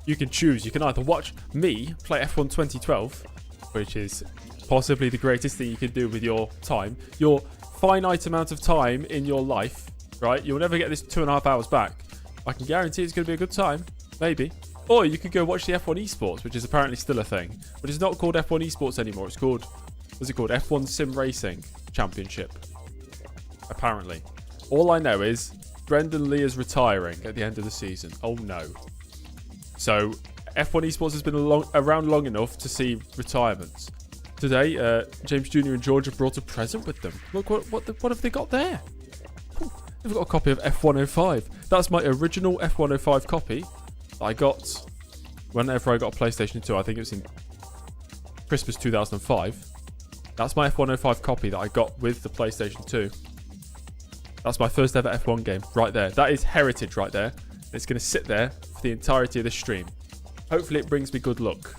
You can choose. You can either watch me play F1 2012, which is possibly the greatest thing you can do with your time. Your finite amount of time in your life, right? You'll never get this 2.5 hours back. I can guarantee it's going to be a good time. Maybe. Or you could go watch the F1 esports, which is apparently still a thing. But it's not called F1 esports anymore. It's called, what's it called? F1 Sim Racing Championship. Apparently. All I know is Brendan Lee is retiring at the end of the season. Oh no. So F1 esports has been around long enough to see retirements. Today, James Jr. and George have brought a present with them. Look, what have they got there? Ooh, they've got a copy of F105. That's my original F105 copy that I got whenever I got a PlayStation 2. I think it was in Christmas 2005. That's my F105 copy that I got with the PlayStation 2. That's my first ever F1 game right there. That is heritage right there. It's going to sit there for the entirety of the stream. Hopefully it brings me good luck.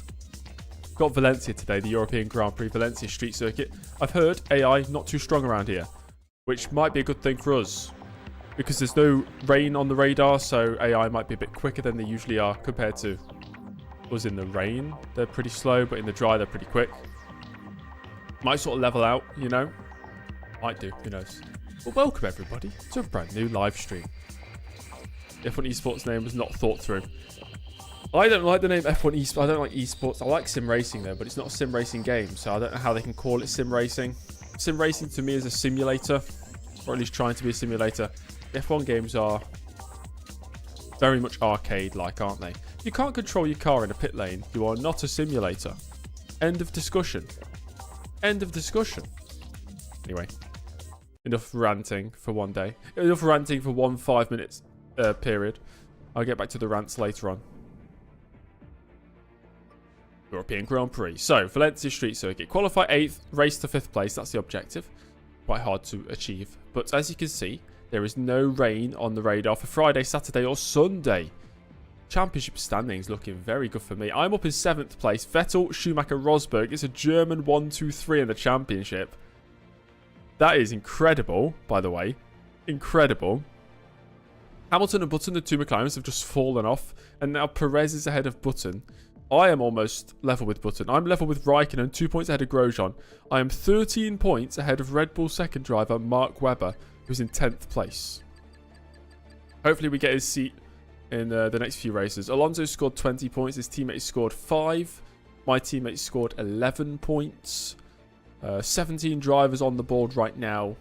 Got Valencia today, the European Grand Prix, Valencia Street Circuit. I've heard AI not too strong around here, which might be a good thing for us because there's no rain on the radar, so AI might be a bit quicker than they usually are compared to us in the rain. They're pretty slow, but in the dry, they're pretty quick. Might sort of level out, you know? Might do, who knows? But welcome everybody to a brand new live stream. F1 Esports name was not thought through. I don't like the name F1 Esports. I don't like esports. I like sim racing though, but it's not a sim racing game, so I don't know how they can call it sim racing. Sim racing to me is a simulator, or at least trying to be a simulator. F1 games are very much arcade-like, aren't they? You can't control your car in a pit lane. You are not a simulator. End of discussion. End of discussion. Anyway, enough ranting for one day. Enough ranting for one 5 minutes period. I'll get back to the rants later on. European Grand Prix. So, Valencia Street Circuit. Qualify 8th, race to 5th place. That's the objective. Quite hard to achieve. But as you can see, there is no rain on the radar for Friday, Saturday or Sunday. Championship standings looking very good for me. I'm up in 7th place. Vettel, Schumacher, Rosberg. It's a German 1-2-3 in the championship. That is incredible, by the way. Incredible. Hamilton and Button, the two McLarens, have just fallen off. And now Perez is ahead of Button. I am almost level with Button. I'm level with Raikkonen, 2 points ahead of Grosjean. I am 13 points ahead of Red Bull second driver Mark Webber, who's in 10th place. Hopefully we get his seat in the next few races. Alonso scored 20 points. His teammate scored 5. My teammate scored 11 points. 17 drivers on the board right now.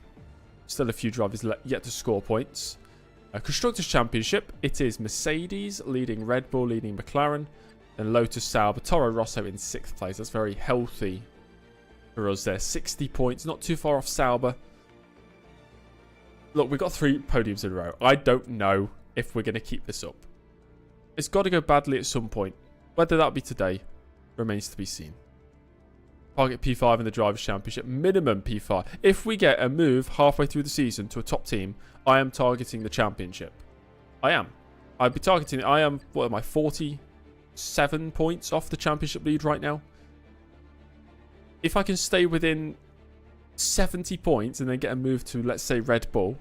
Still a few drivers yet to score points. Constructors' Championship. It is Mercedes leading Red Bull, leading McLaren. Then Lotus, Sauber, Toro Rosso in 6th place. That's very healthy for us there. 60 points. Not too far off Sauber. Look, we've got 3 podiums in a row. I don't know if we're going to keep this up. It's got to go badly at some point. Whether that be today remains to be seen. Target P5 in the Drivers' Championship. Minimum P5. If we get a move halfway through the season to a top team, I am targeting the championship. I am. I'd be targeting... I am... What am I? 47 points off the championship lead right now. If I can stay within 70 points and then get a move to, let's say, Red Bull,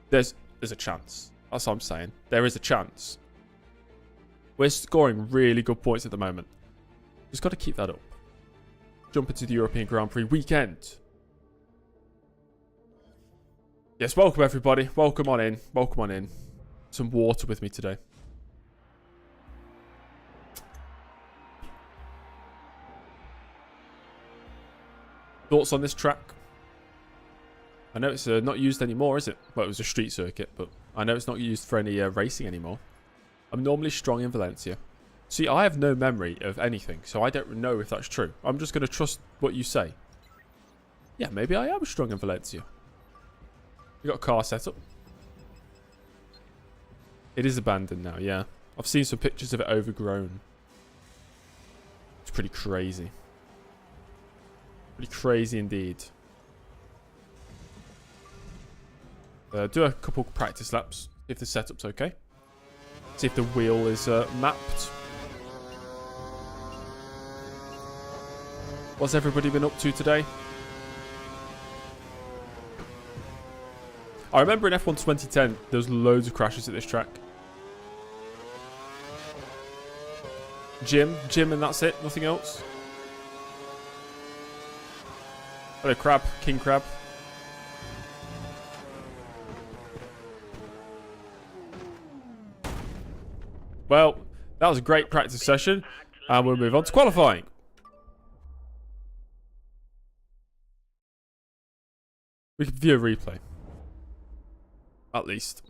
there's a chance. That's what I'm saying. There is a chance. We're scoring really good points at the moment. Just got to keep that up. Jump into the European Grand Prix weekend. Yes, welcome everybody. Welcome on in. Welcome on in. Some water with me today. Thoughts on this track? I know it's not used anymore, is it? Well, it was a street circuit, but I know it's not used for any racing anymore. I'm normally strong in Valencia. See, I have no memory of anything, so I don't know if that's true. I'm just going to trust what you say. Yeah, maybe I am strong in Valencia. You got a car set up. It is abandoned now, yeah. I've seen some pictures of it overgrown. It's pretty crazy. Pretty crazy indeed. Do a couple practice laps, if the setup's okay. See if the wheel is mapped. What's everybody been up to today? I remember in F1 2010, there was loads of crashes at this track. Gym, and that's it. Nothing else. Hello, crab. King crab. Well, that was a great practice session. And we'll move on to qualifying. We can view a replay. At least.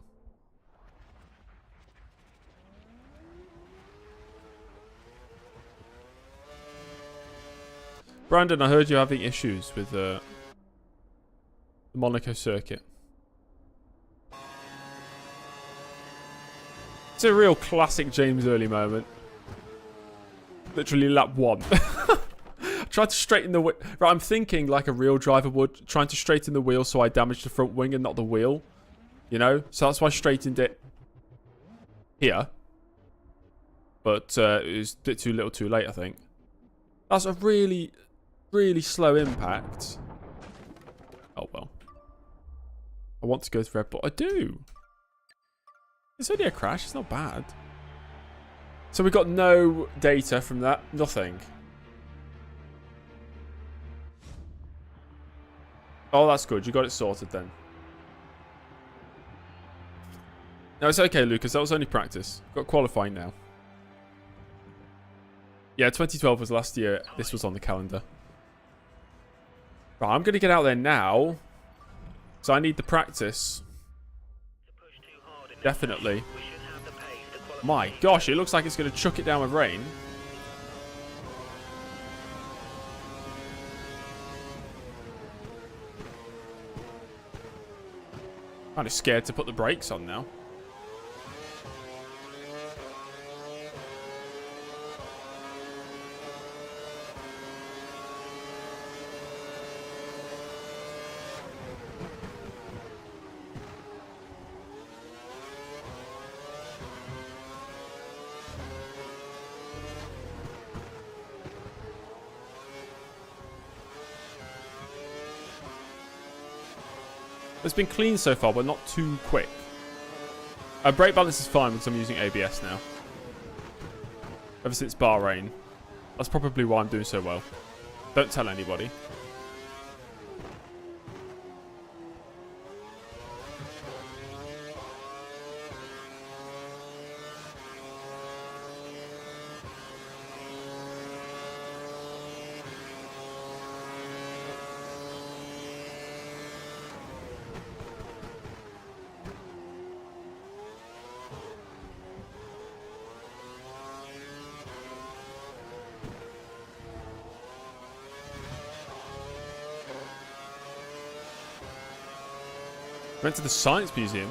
Brandon, I heard you're having issues with the Monaco circuit. It's a real classic James Early moment. Literally lap 1. Tried to straighten the wheel. Right, I'm thinking like a real driver would. Trying to straighten the wheel so I damage the front wing and not the wheel. You know? So that's why I straightened it here. But it was a bit too little too late, I think. That's a really, really slow impact. Oh, well. I want to go to Red Bull. I do. It's only a crash. It's not bad. So we got no data from that. Nothing. Oh, that's good. You got it sorted then. No, it's okay, Lucas. That was only practice. Got qualifying now. Yeah, 2012 was last year. This was on the calendar. Right, I'm going to get out there now. So I need the practice. Definitely. My gosh, it looks like it's going to chuck it down with rain. Kind of scared to put the brakes on now. It's been clean so far, but not too quick. Brake balance is fine because I'm using ABS now. Ever since Bahrain. That's probably why I'm doing so well. Don't tell anybody. Went to the Science Museum.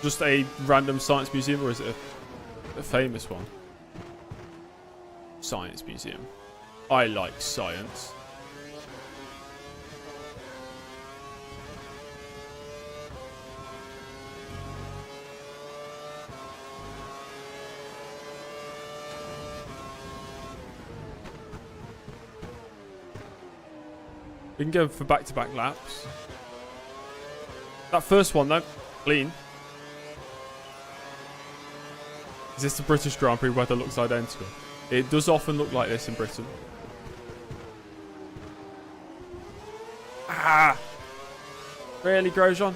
Just a random science museum, or is it a famous one? Science Museum. I like science. We can go for back-to-back laps. That first one, though, clean. Is this the British Grand Prix weather looks identical? It does often look like this in Britain. Ah! Really, Grosjean?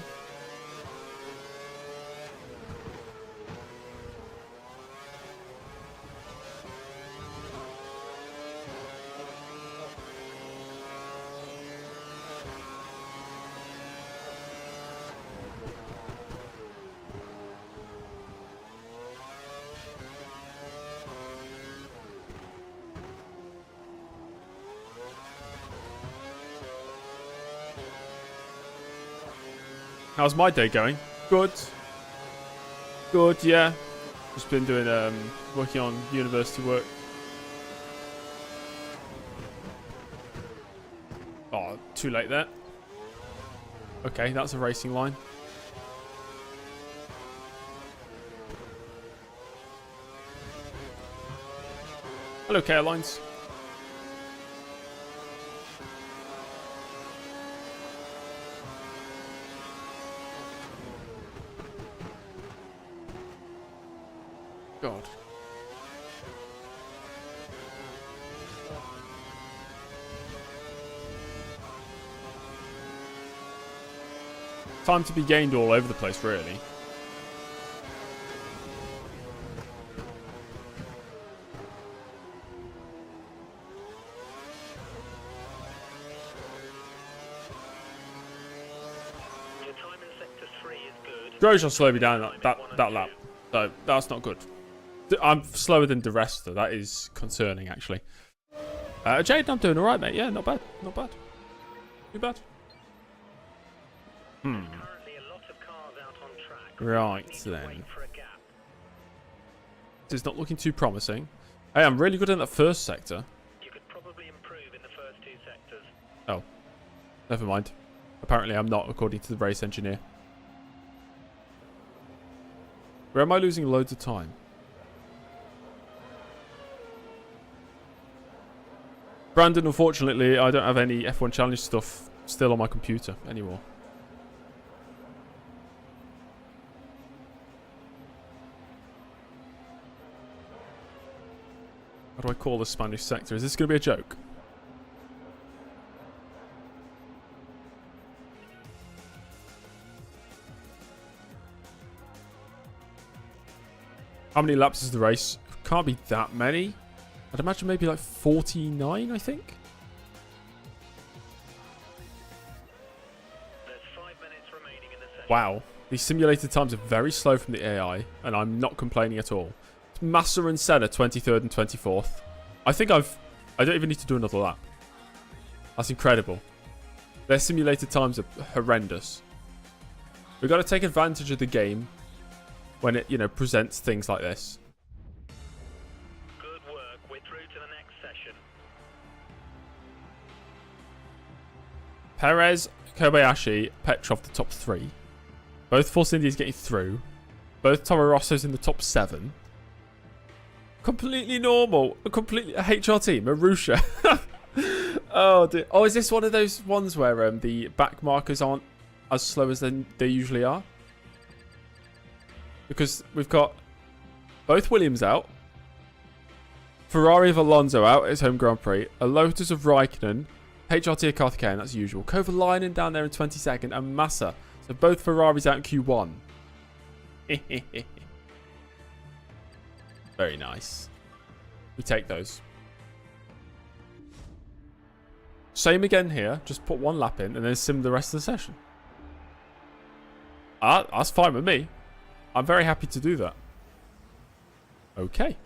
How's my day going? Good. Good, yeah. Just been doing, working on university work. Oh, too late there. Okay, that's a racing line. Hello, Carolines. God. time to be gained all over the place, really. Grosjean slowed me down that lap, so that's not good. I'm slower than the rest, though. That is concerning, actually. Jaden, I'm doing all right, mate. Yeah, not bad. Not bad. Too bad. Right, then. This is not looking too promising. Hey, I'm really good in that first sector. You could probably improve in the first 2 sectors. Oh. Never mind. Apparently I'm not, according to the race engineer. Where am I losing loads of time? Brandon, unfortunately, I don't have any F1 Challenge stuff still on my computer anymore. How do I call the Spanish sector? Is this going to be a joke? How many laps is the race? Can't be that many. I'd imagine maybe like 49, I think. There's 5 minutes remaining in the session. Wow. These simulated times are very slow from the AI, and I'm not complaining at all. It's Massa and Senna, 23rd and 24th. I don't even need to do another lap. That's incredible. Their simulated times are horrendous. We've got to take advantage of the game when it, presents things like this. Good work. We're through to the next session. Perez, Kobayashi, Petrov, the top 3. Both Force Indians getting through. Both Toro Rossos in the top 7. Completely normal. A HRT, Marusha. Oh, dear. Oh, is this one of those ones where the back markers aren't as slow as they usually are? Because we've got both Williams out. Ferrari of Alonso out at his home Grand Prix. A Lotus of Raikkonen. HRT of Karthikeyan, that's usual. Kovalainen down there in 22nd. And Massa. So both Ferraris out in Q1. Very nice. We take those. Same again here. Just put 1 lap in and then sim the rest of the session. That's fine with me. I'm very happy to do that. Okay.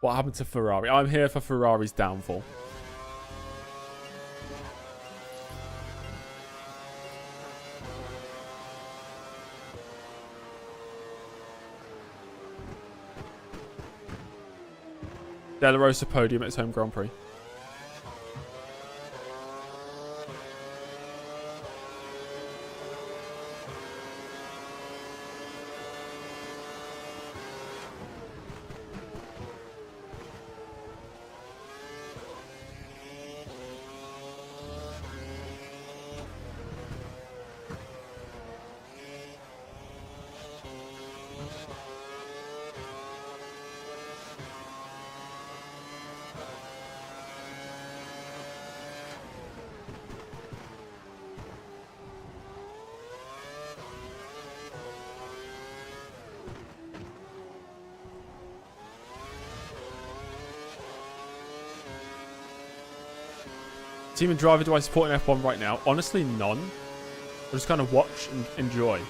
What happened to Ferrari? I'm here for Ferrari's downfall. De La Rosa podium at his home Grand Prix. Team and driver do I support in F1 right now? Honestly, none. I just kind of watch and enjoy.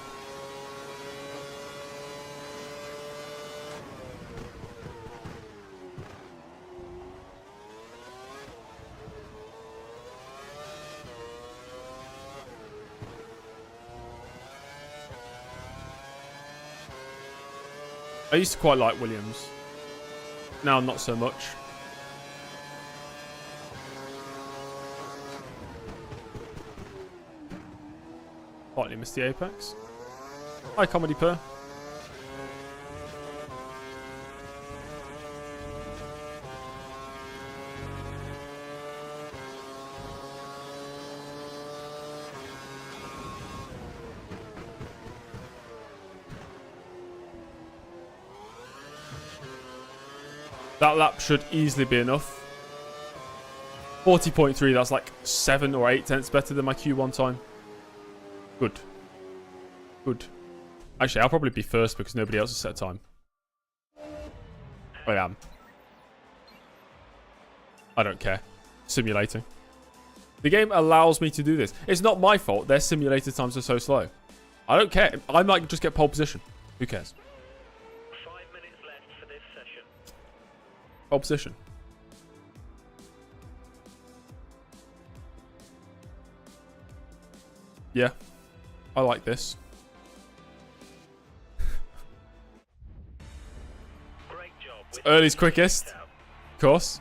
I used to quite like Williams. Now, not so much. Slightly missed the apex. Hi, Comedy Per. That lap should easily be enough. 40.3, that's like 7 or 8 tenths better than my Q1 time. Good. Good. Actually, I'll probably be first because nobody else has set a time. I am. I don't care. Simulating. The game allows me to do this. It's not my fault. Their simulated times are so slow. I don't care. I might just get pole position. Who cares? 5 minutes left for this session. Pole position. Yeah. I like this. Great job. With Early's quickest. Of course.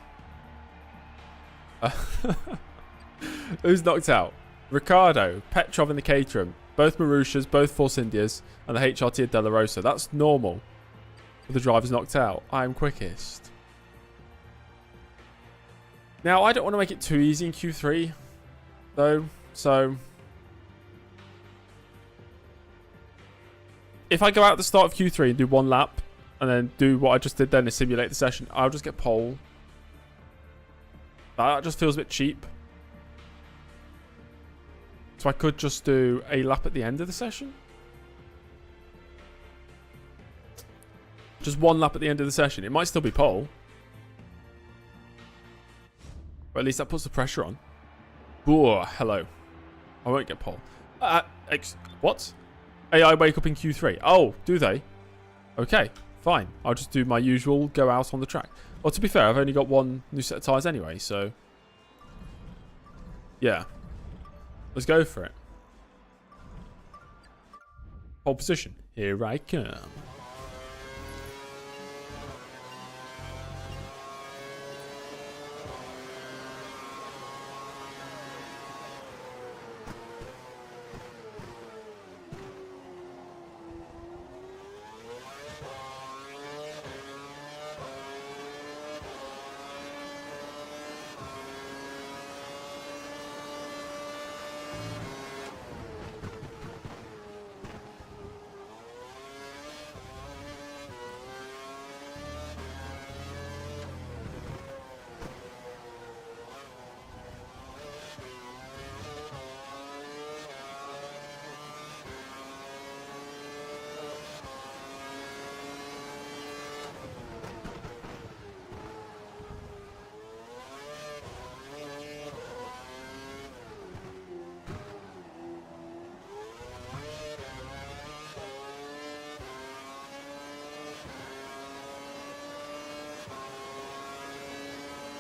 Who's knocked out? Ricardo, Petrov in the Caterham, both Marushas, both Force Indias, and the HRT of De La Rosa. That's normal. The driver's knocked out. I am quickest. Now, I don't want to make it too easy in Q3, though, so... If I go out at the start of Q3 and do one lap, and then do what I just did then and simulate the session, I'll just get pole. That just feels a bit cheap. So I could just do a lap at the end of the session. Just one lap at the end of the session. It might still be pole. But at least that puts the pressure on. Ooh, hello. I won't get pole. What? AI wake up in Q3. Oh, do they? Okay, fine. I'll just do my usual go out on the track. Well, to be fair, I've only got one new set of tyres anyway, so... Yeah. Let's go for it. Pole position. Here I come.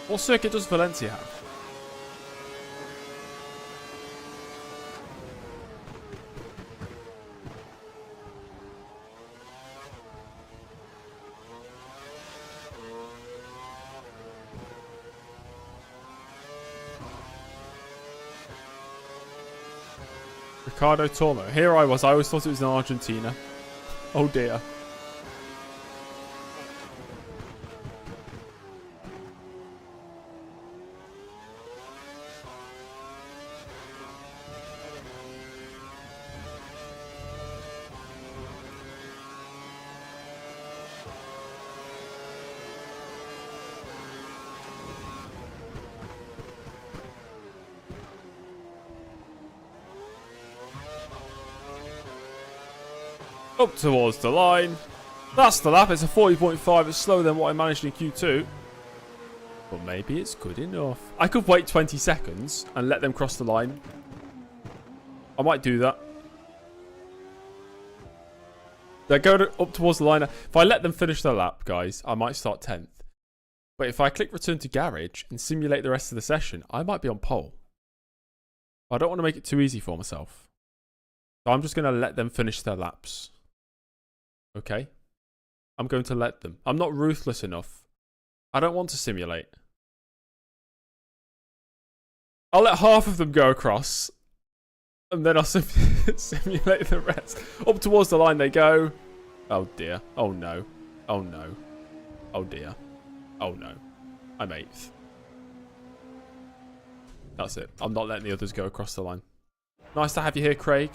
What circuit does Valencia have? Ricardo Tormo. Here I was. I always thought it was in Argentina. Oh dear. Up towards the line. That's the lap. It's a 40.5. It's slower than what I managed in Q2. But maybe it's good enough. I could wait 20 seconds and let them cross the line. I might do that. They go up towards the line. If I let them finish their lap, guys, I might start 10th. But if I click return to garage and simulate the rest of the session, I might be on pole. I don't want to make it too easy for myself. So I'm just going to let them finish their laps. Okay? I'm going to let them. I'm not ruthless enough. I don't want to simulate. I'll let half of them go across. And then I'll simulate the rest. Up towards the line they go. Oh dear. Oh no. Oh no. Oh dear. Oh no. I'm 8th. That's it. I'm not letting the others go across the line. Nice to have you here, Craig.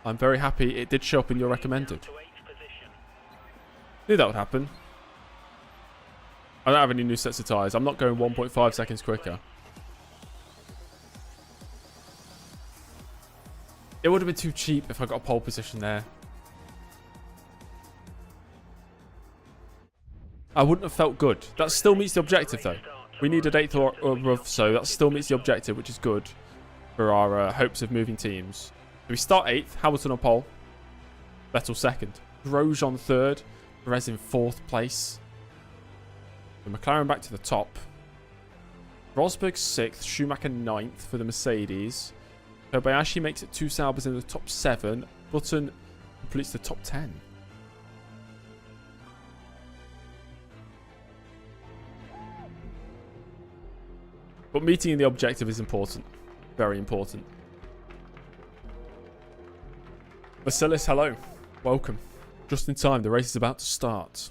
I'm very happy it did show up in your recommended. Knew that would happen. I don't have any new sets of tyres. I'm not going 1.5 seconds quicker. It would have been too cheap if I got a pole position there. I wouldn't have felt good. That still meets the objective, though. We needed 8th or above, so that still meets the objective, which is good for our hopes of moving teams. We start 8th, Hamilton on pole, Vettel 2nd, Grosjean 3rd, Perez in 4th place. The McLaren back to the top. Rosberg 6th, Schumacher 9th for the Mercedes. Kobayashi makes it 2 Saubers in the top 7. Button completes the top 10. But meeting the objective is important. Very important. Vasilis, hello. Welcome. Just in time, the race is about to start.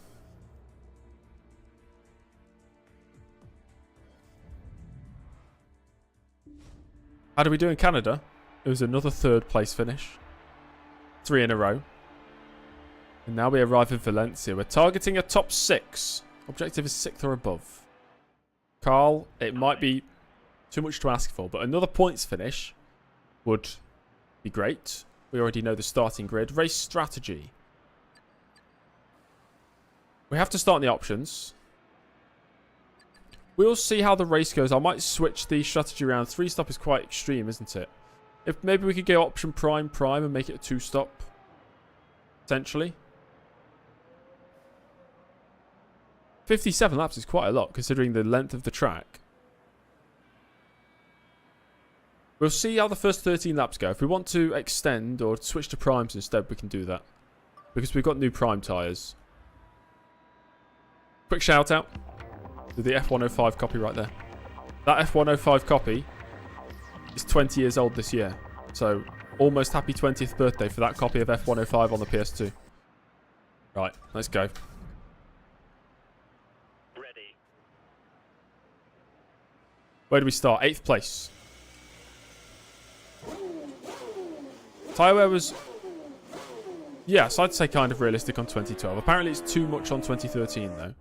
How did we do in Canada? It was another 3rd place finish. 3 in a row. And now we arrive in Valencia. We're targeting a top 6. Objective is 6th or above. Carl, it might be too much to ask for, but another points finish would be great. We already know the starting grid. Race strategy. We have to start in the options. We'll see how the race goes. I might switch the strategy around. 3-stop is quite extreme, isn't it? If maybe we could go option prime and make it a 2-stop. Potentially. 57 laps is quite a lot considering the length of the track. We'll see how the first 13 laps go. If we want to extend or switch to primes instead, we can do that. Because we've got new prime tyres. Quick shout out to the F105 copy right there. That F105 copy is 20 years old this year. So, almost happy 20th birthday for that copy of F105 on the PS2. Right, let's go. Ready. Where do we start? 8th place. Tyre wear was... yes, I'd say kind of realistic on 2012. Apparently it's too much on 2013 though.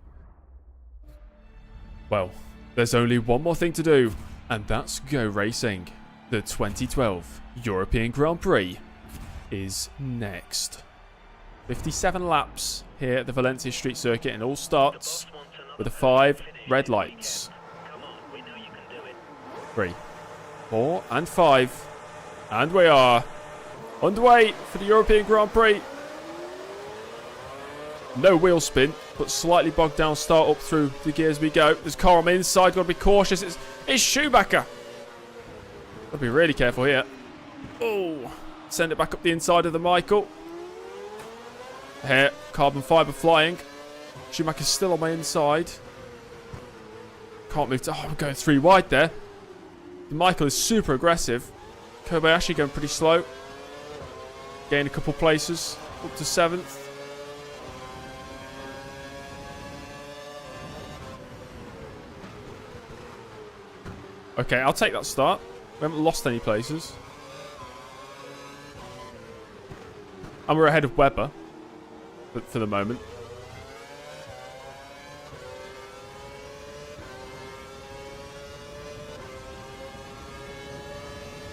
Well, there's only one more thing to do, and that's go racing. The 2012 European Grand Prix is next. 57 laps here at the Valencia Street Circuit, and all starts with the 5 red lights. 3, 4, and 5. And we are underway for the European Grand Prix. No wheel spin, but slightly bogged down start up through the gears we go. There's a car on the inside, got to be cautious. It's Schumacher. Got to be really careful here. Oh, send it back up the inside of the Michael. Here, carbon fibre flying. Schumacher's still on my inside. Can't move to... oh, I'm going 3 wide there. The Michael is super aggressive. Kobayashi going pretty slow. Gain a couple places. Up to 7th. Okay, I'll take that start. We haven't lost any places. And we're ahead of Webber. For the moment.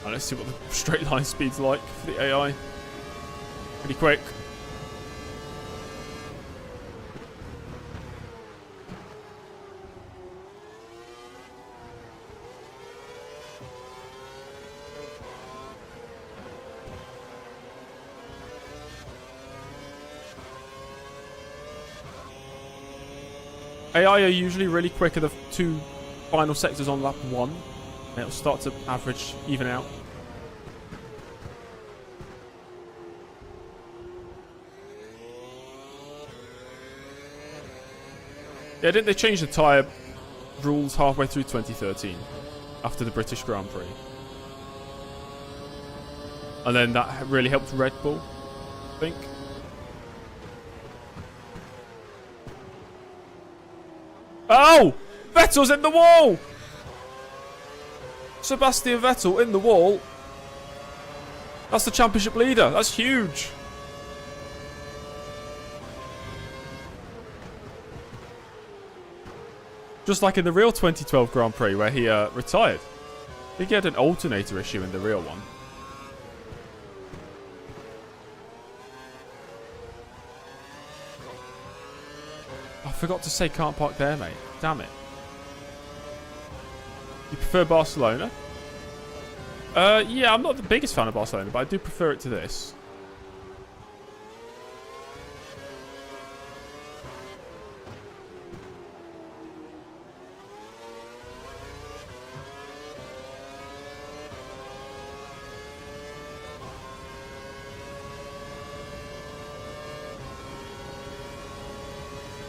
And let's see what the straight line speed's like for the AI. Pretty quick. AI are usually really quick at the 2 final sectors on lap 1. And it'll start to average, even out. Yeah, didn't they change the tyre rules halfway through 2013? After the British Grand Prix. And then that really helped Red Bull, I think. Oh! Vettel's in the wall! Sebastian Vettel in the wall. That's the championship leader. That's huge. Just like in the real 2012 Grand Prix where he retired. I think he had an alternator issue in the real one. forgot to say can't park there, mate. Damn it. You prefer Barcelona? Yeah, I'm not the biggest fan of Barcelona, but I do prefer it to this.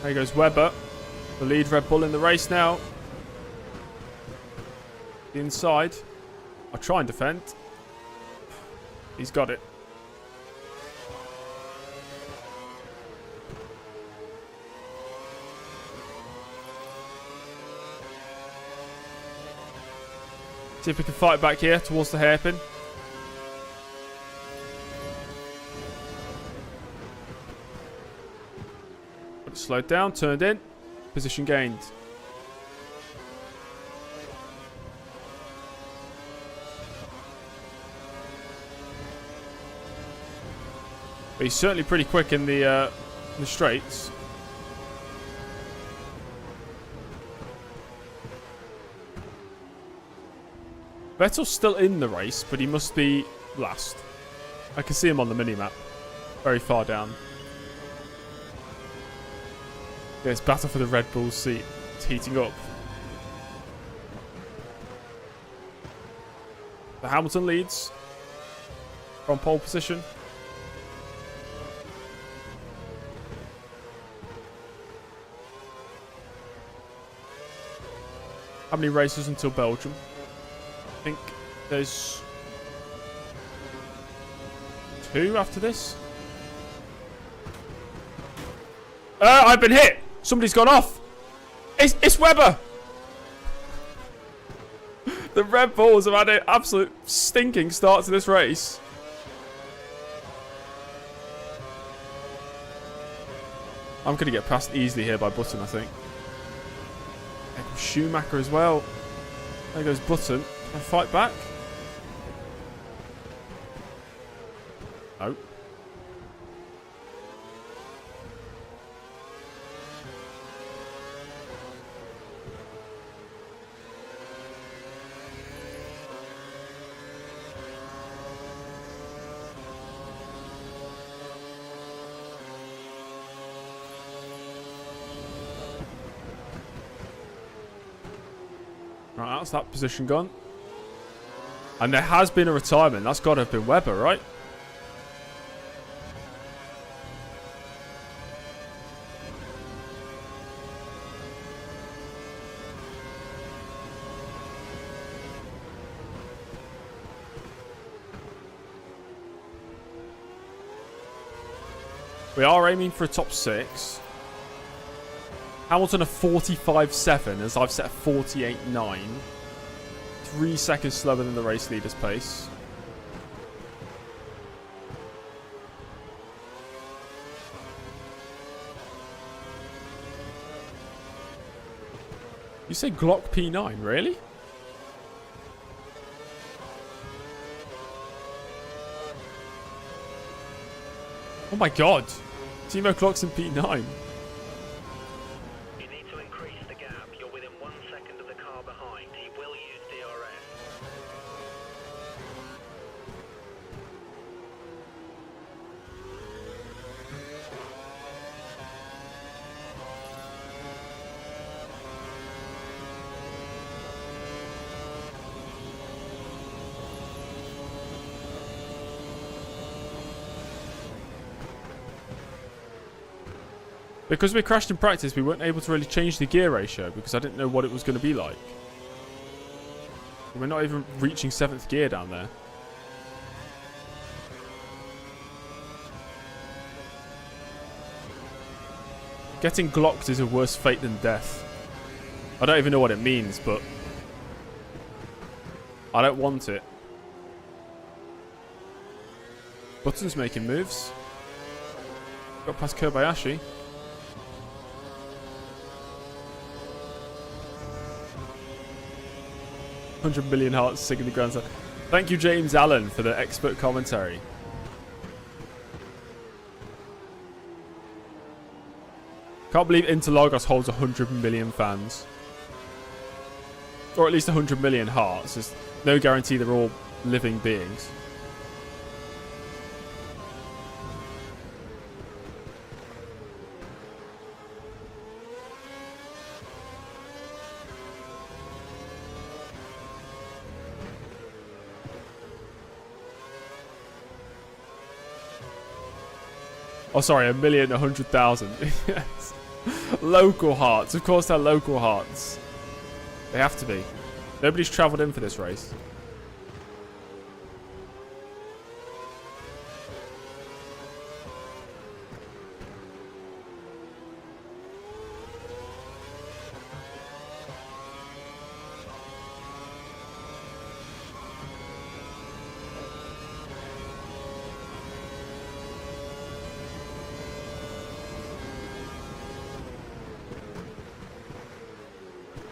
There goes Webber. The lead Red Bull in the race now. Inside. I'll try and defend. He's got it. See if we can fight back here towards the hairpin. Got it slowed down, turned in. Position gained. But he's certainly pretty quick in the straights. Vettel's still in the race, but he must be last. I can see him on the minimap. Very far down. Yeah, it's battle for the Red Bull seat. It's heating up. The Hamilton leads. From pole position. How many races until Belgium? I think there's 2 after this. I've been hit! Somebody's gone off! It's Webber! The Red Bulls have had an absolute stinking start to this race. I'm going to get passed easily here by Button, I think. Schumacher as well. There goes Button. Can I fight back? No. Right, that's that position gone. And there has been a retirement. That's got to have been Webber, right? We are aiming for a top 6. Hamilton a 45.7 as I've set a 48.9. 3 seconds slower than the race leader's pace. You say Glock P9, really? Oh my god. Timo Glock's in P9. Because we crashed in practice, we weren't able to really change the gear ratio because I didn't know what it was going to be like. We're not even reaching 7th gear down there. Getting glocked is a worse fate than death. I don't even know what it means, but I don't want it. Button's making moves. Got past Kobayashi. $100 million hearts singing the Grand Slam. Thank you, James Allen, for the expert commentary. Can't believe Interlagos holds 100 million fans. Or at least 100 million hearts. There's no guarantee they're all living beings. Oh, sorry, 1,100,000. Yes. Local hearts. Of course they're local hearts. They have to be. Nobody's travelled in for this race.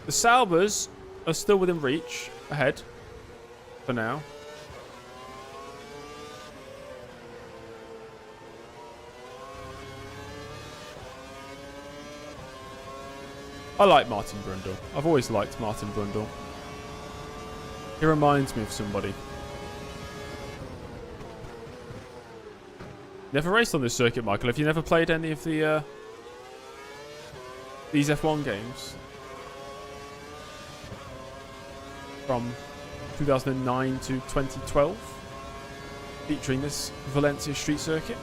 The Saubers are still within reach, ahead, for now. I like Martin Brundle. I've always liked Martin Brundle. He reminds me of somebody. Never raced on this circuit, Michael. Have you never played any of the these F1 games? From 2009 to 2012, featuring this Valencia Street Circuit.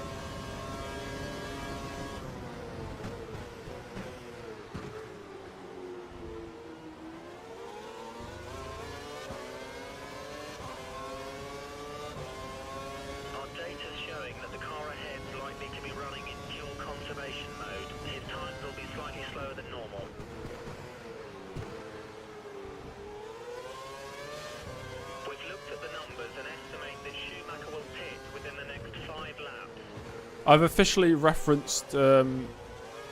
Our data's showing that the car ahead's likely to be running in fuel conservation mode. His times will be slightly slower than normal. I've officially referenced the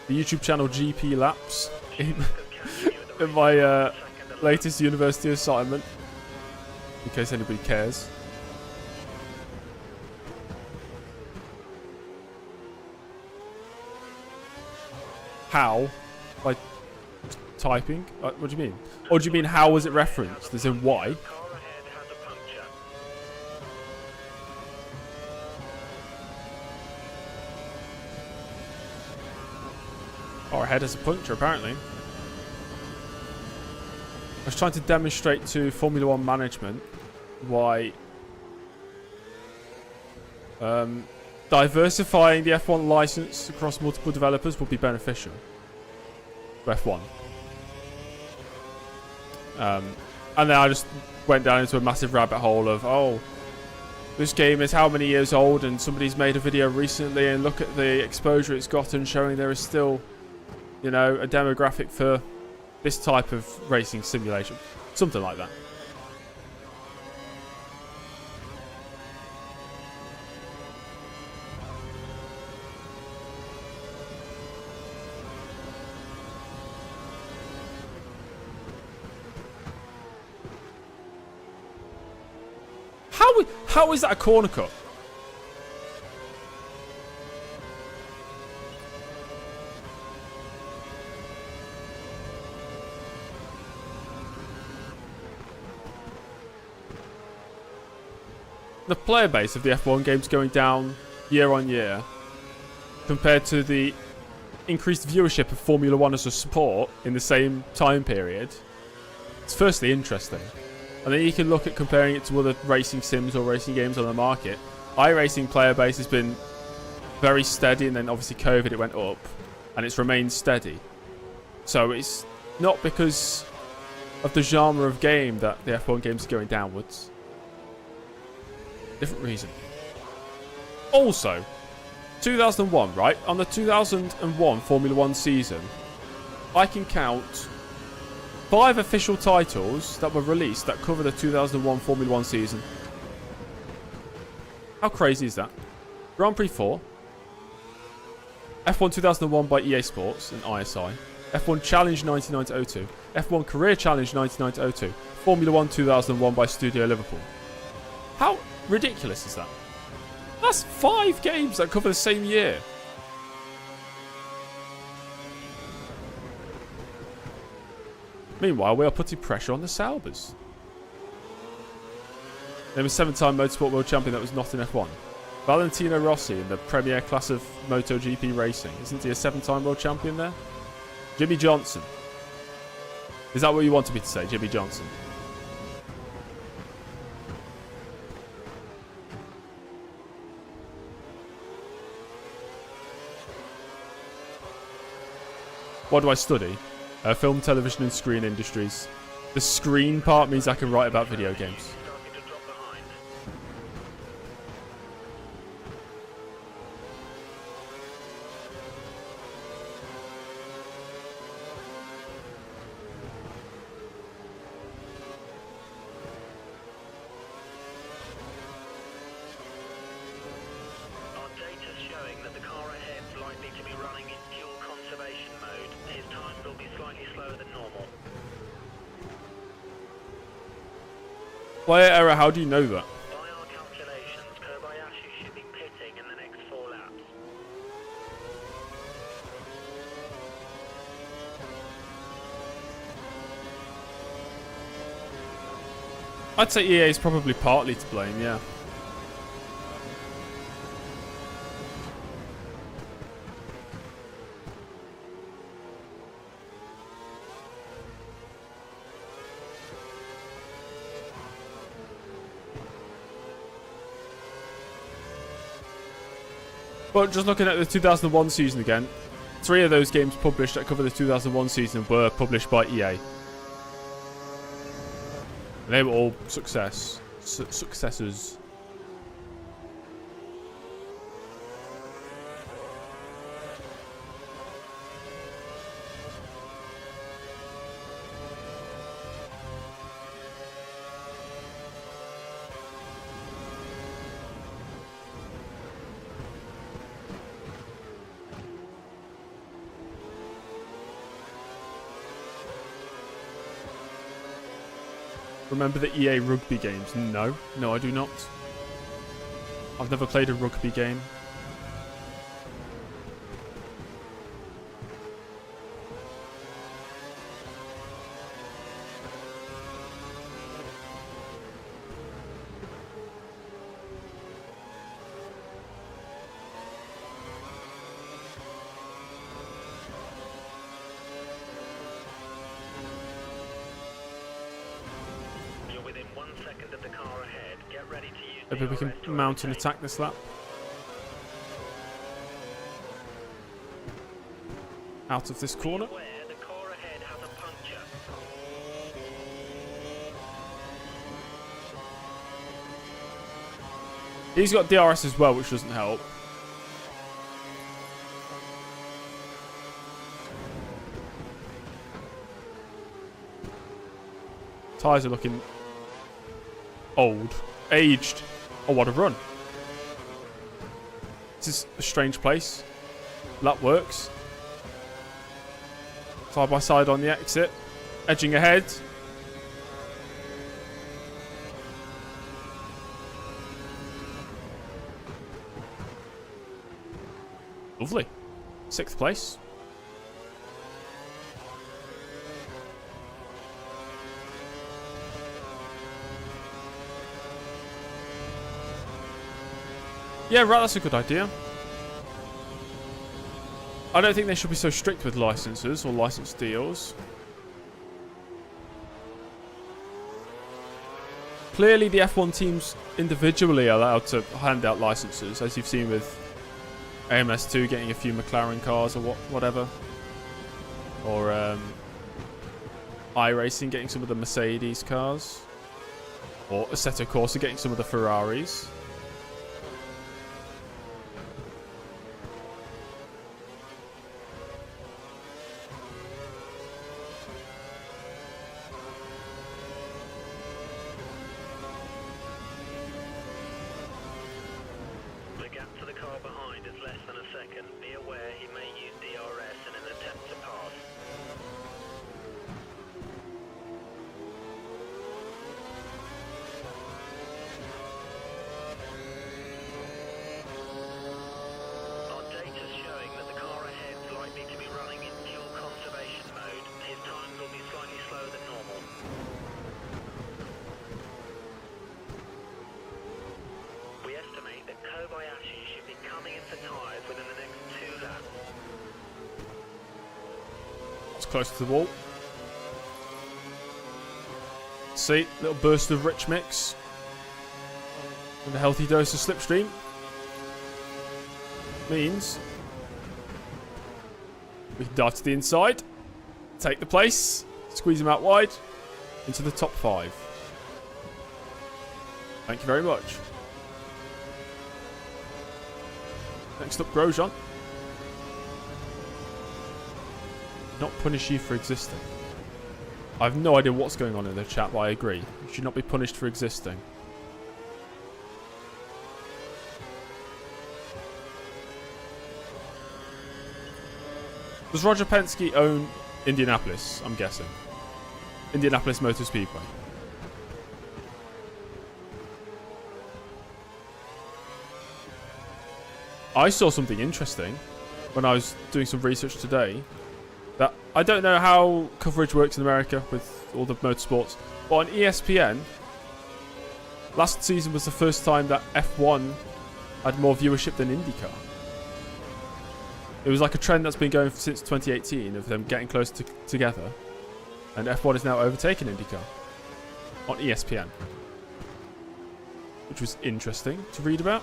YouTube channel GP Laps in my latest university assignment, in case anybody cares. How? By typing? What do you mean? Or do you mean how was it referenced? As in why? Our head has a puncture, apparently. I was trying to demonstrate to Formula One management why diversifying the F1 license across multiple developers would be beneficial for F1. And then I just went down into a massive rabbit hole of, oh, this game is how many years old, and somebody's made a video recently, and look at the exposure it's gotten, showing there is still, you know, a demographic for this type of racing simulation. Something like that. How is that a corner cut? The player base of the F1 games going down year on year compared to the increased viewership of Formula One as a sport in the same time period. It's firstly interesting. And then you can look at comparing it to other racing sims or racing games on the market. iRacing player base has been very steady, and then obviously COVID it went up, and it's remained steady. So it's not because of the genre of game that the F1 games are going downwards. Different reason. Also, 2001, right? On the 2001 Formula One season, I can count 5 official titles that were released that cover the 2001 Formula One season. How crazy is that? Grand Prix 4, F1 2001 by EA Sports and ISI, F1 Challenge 99-02, F1 Career Challenge 99-02, Formula One 2001 by Studio Liverpool. How ridiculous is that? That's 5 games that cover the same year. Meanwhile, we are putting pressure on the Saubers. Name a 7-time motorsport world champion that was not in F1. Valentino Rossi in the premier class of MotoGP racing. Isn't he a 7-time world champion there? Jimmy Johnson. Is that what you wanted me to say, Jimmy Johnson? What do I study? Film, television and screen industries. The screen part means I can write about video games. Player error, how do you know that? By our calculations, Kobayashi should be pitting in the next 4 laps. I'd say EA is probably partly to blame, yeah. But just looking at the 2001 season again, 3 of those games published that cover the 2001 season were published by EA. And they were all successes. Remember the EA rugby games? No. No, I do not. I've never played a rugby game. Maybe we can mount and attack this lap. Out of this corner. He's got DRS as well, which doesn't help. Tyres are looking old. Aged. Oh, what a run. This is a strange place. That works. Side by side on the exit. Edging ahead. Lovely. 6th place. Yeah, right, that's a good idea. I don't think they should be so strict with licenses or license deals. Clearly, the F1 teams individually are allowed to hand out licenses, as you've seen with AMS2 getting a few McLaren cars or whatever. Or iRacing getting some of the Mercedes cars. Or Assetto Corsa getting some of the Ferraris. Likely to be running in fuel conservation mode. His times will be slightly slower than close to the wall. See, little burst of rich mix. And a healthy dose of slipstream. Means we can dive to the inside, take the place, squeeze them out wide, into the top 5. Thank you very much. Next up, Grosjean. Not punish you for existing. I have no idea what's going on in the chat, but I agree. You should not be punished for existing. Does Roger Penske own Indianapolis, I'm guessing? Indianapolis Motor Speedway. I saw something interesting when I was doing some research today. That I don't know how coverage works in America with all the motorsports, but on ESPN, last season was the first time that F1 had more viewership than IndyCar. It was like a trend that's been going since 2018 of them getting close together, and F1 is now overtaking IndyCar on ESPN, which was interesting to read about.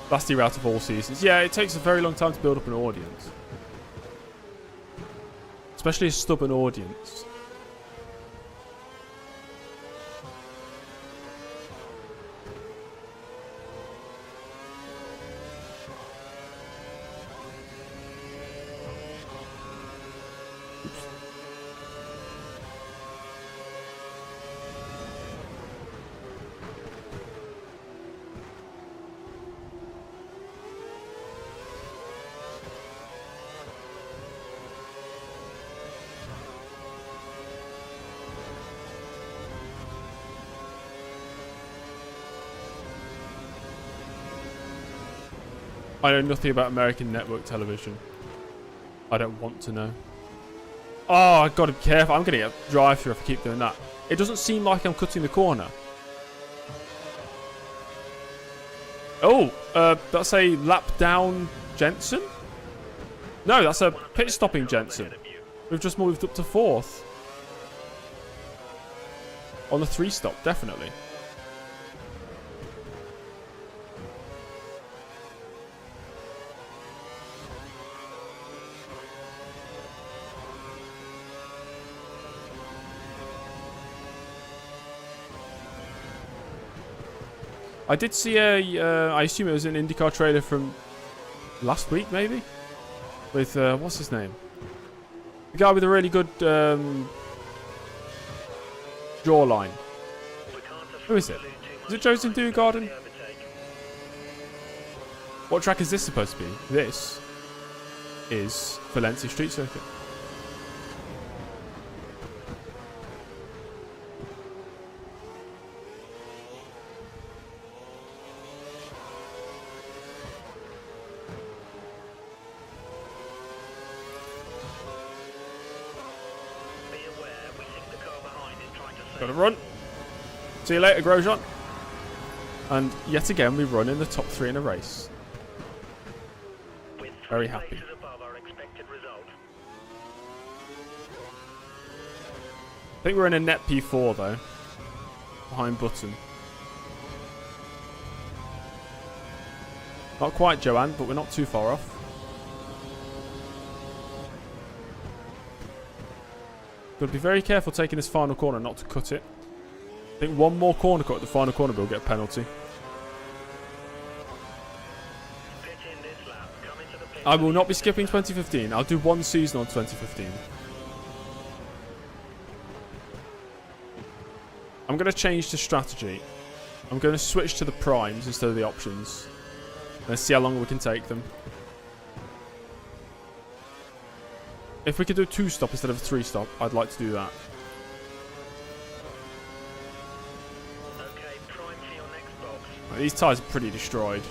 Last year out of all seasons. Yeah, it takes a very long time to build up an audience. Especially a stubborn audience. I know nothing about American network television. I don't want to know. Oh, I've got to be careful. I'm going to get a drive-through if I keep doing that. It doesn't seem like I'm cutting the corner. Oh, that's a lap down Jensen? No, that's a pit stopping Jensen. We've just moved up to 4th. On the 3-stop, definitely. I did see I assume it was an IndyCar trailer from last week, maybe? With, what's his name? The guy with a really good jawline. Who is it? Is it Joseph Dewgarden? What track is this supposed to be? This is Valencia Street Circuit. Gotta run. See you later, Grosjean. And yet again, we run in the top 3 in a race. Very happy. I think we're in a net P4 though. Behind Button. Not quite Joanne, but we're not too far off. Got to be very careful taking this final corner not to cut it. I think one more corner cut at the final corner will get a penalty. I will not be skipping 2015. I'll do one season on 2015. I'm going to change the strategy. I'm going to switch to the primes instead of the options. Let's see how long we can take them. If we could do a 2-stop instead of a 3-stop, I'd like to do that. Okay, prime for your next box. Right, these tyres are pretty destroyed.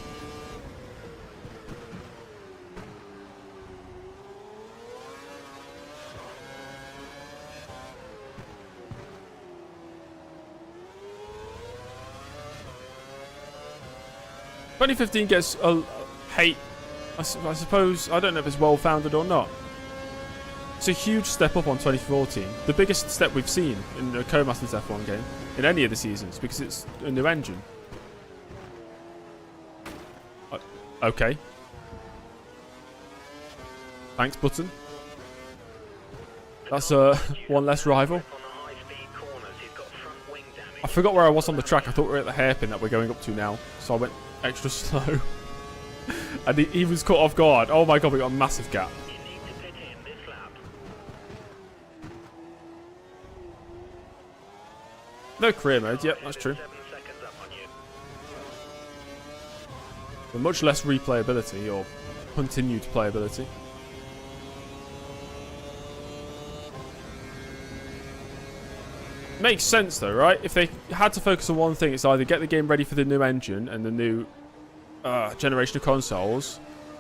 2015 gets a hate. I suppose, I don't know if it's well-founded or not. It's a huge step up on 2014. The biggest step we've seen in a Codemasters F1 game in any of the seasons because it's a new engine. Okay. Thanks, button. That's one less rival. I forgot where I was on the track. I thought we were at the hairpin that we're going up to now. So I went extra slow. And he was caught off guard. Oh my god, we got a massive gap. No career mode, yep, that's true. But much less replayability or continued playability. Makes sense though, right? If they had to focus on one thing, it's either get the game ready for the new engine and the new generation of consoles,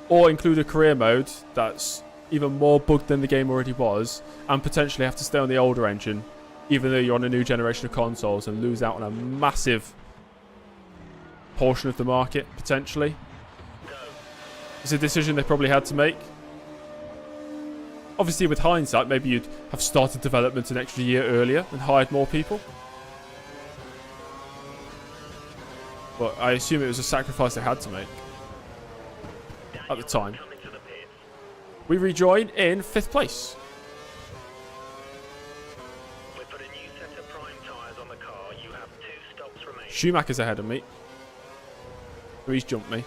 or include a career mode that's even more bugged than the game already was, and potentially have to stay on the older engine, even though you're on a new generation of consoles, and lose out on a massive portion of the market, potentially. It's a decision they probably had to make. Obviously, with hindsight, maybe you'd have started development an extra year earlier and hired more people. But I assume it was a sacrifice they had to make at the time. We rejoin in 5th place. Schumacher's ahead of me. So he's jumped me.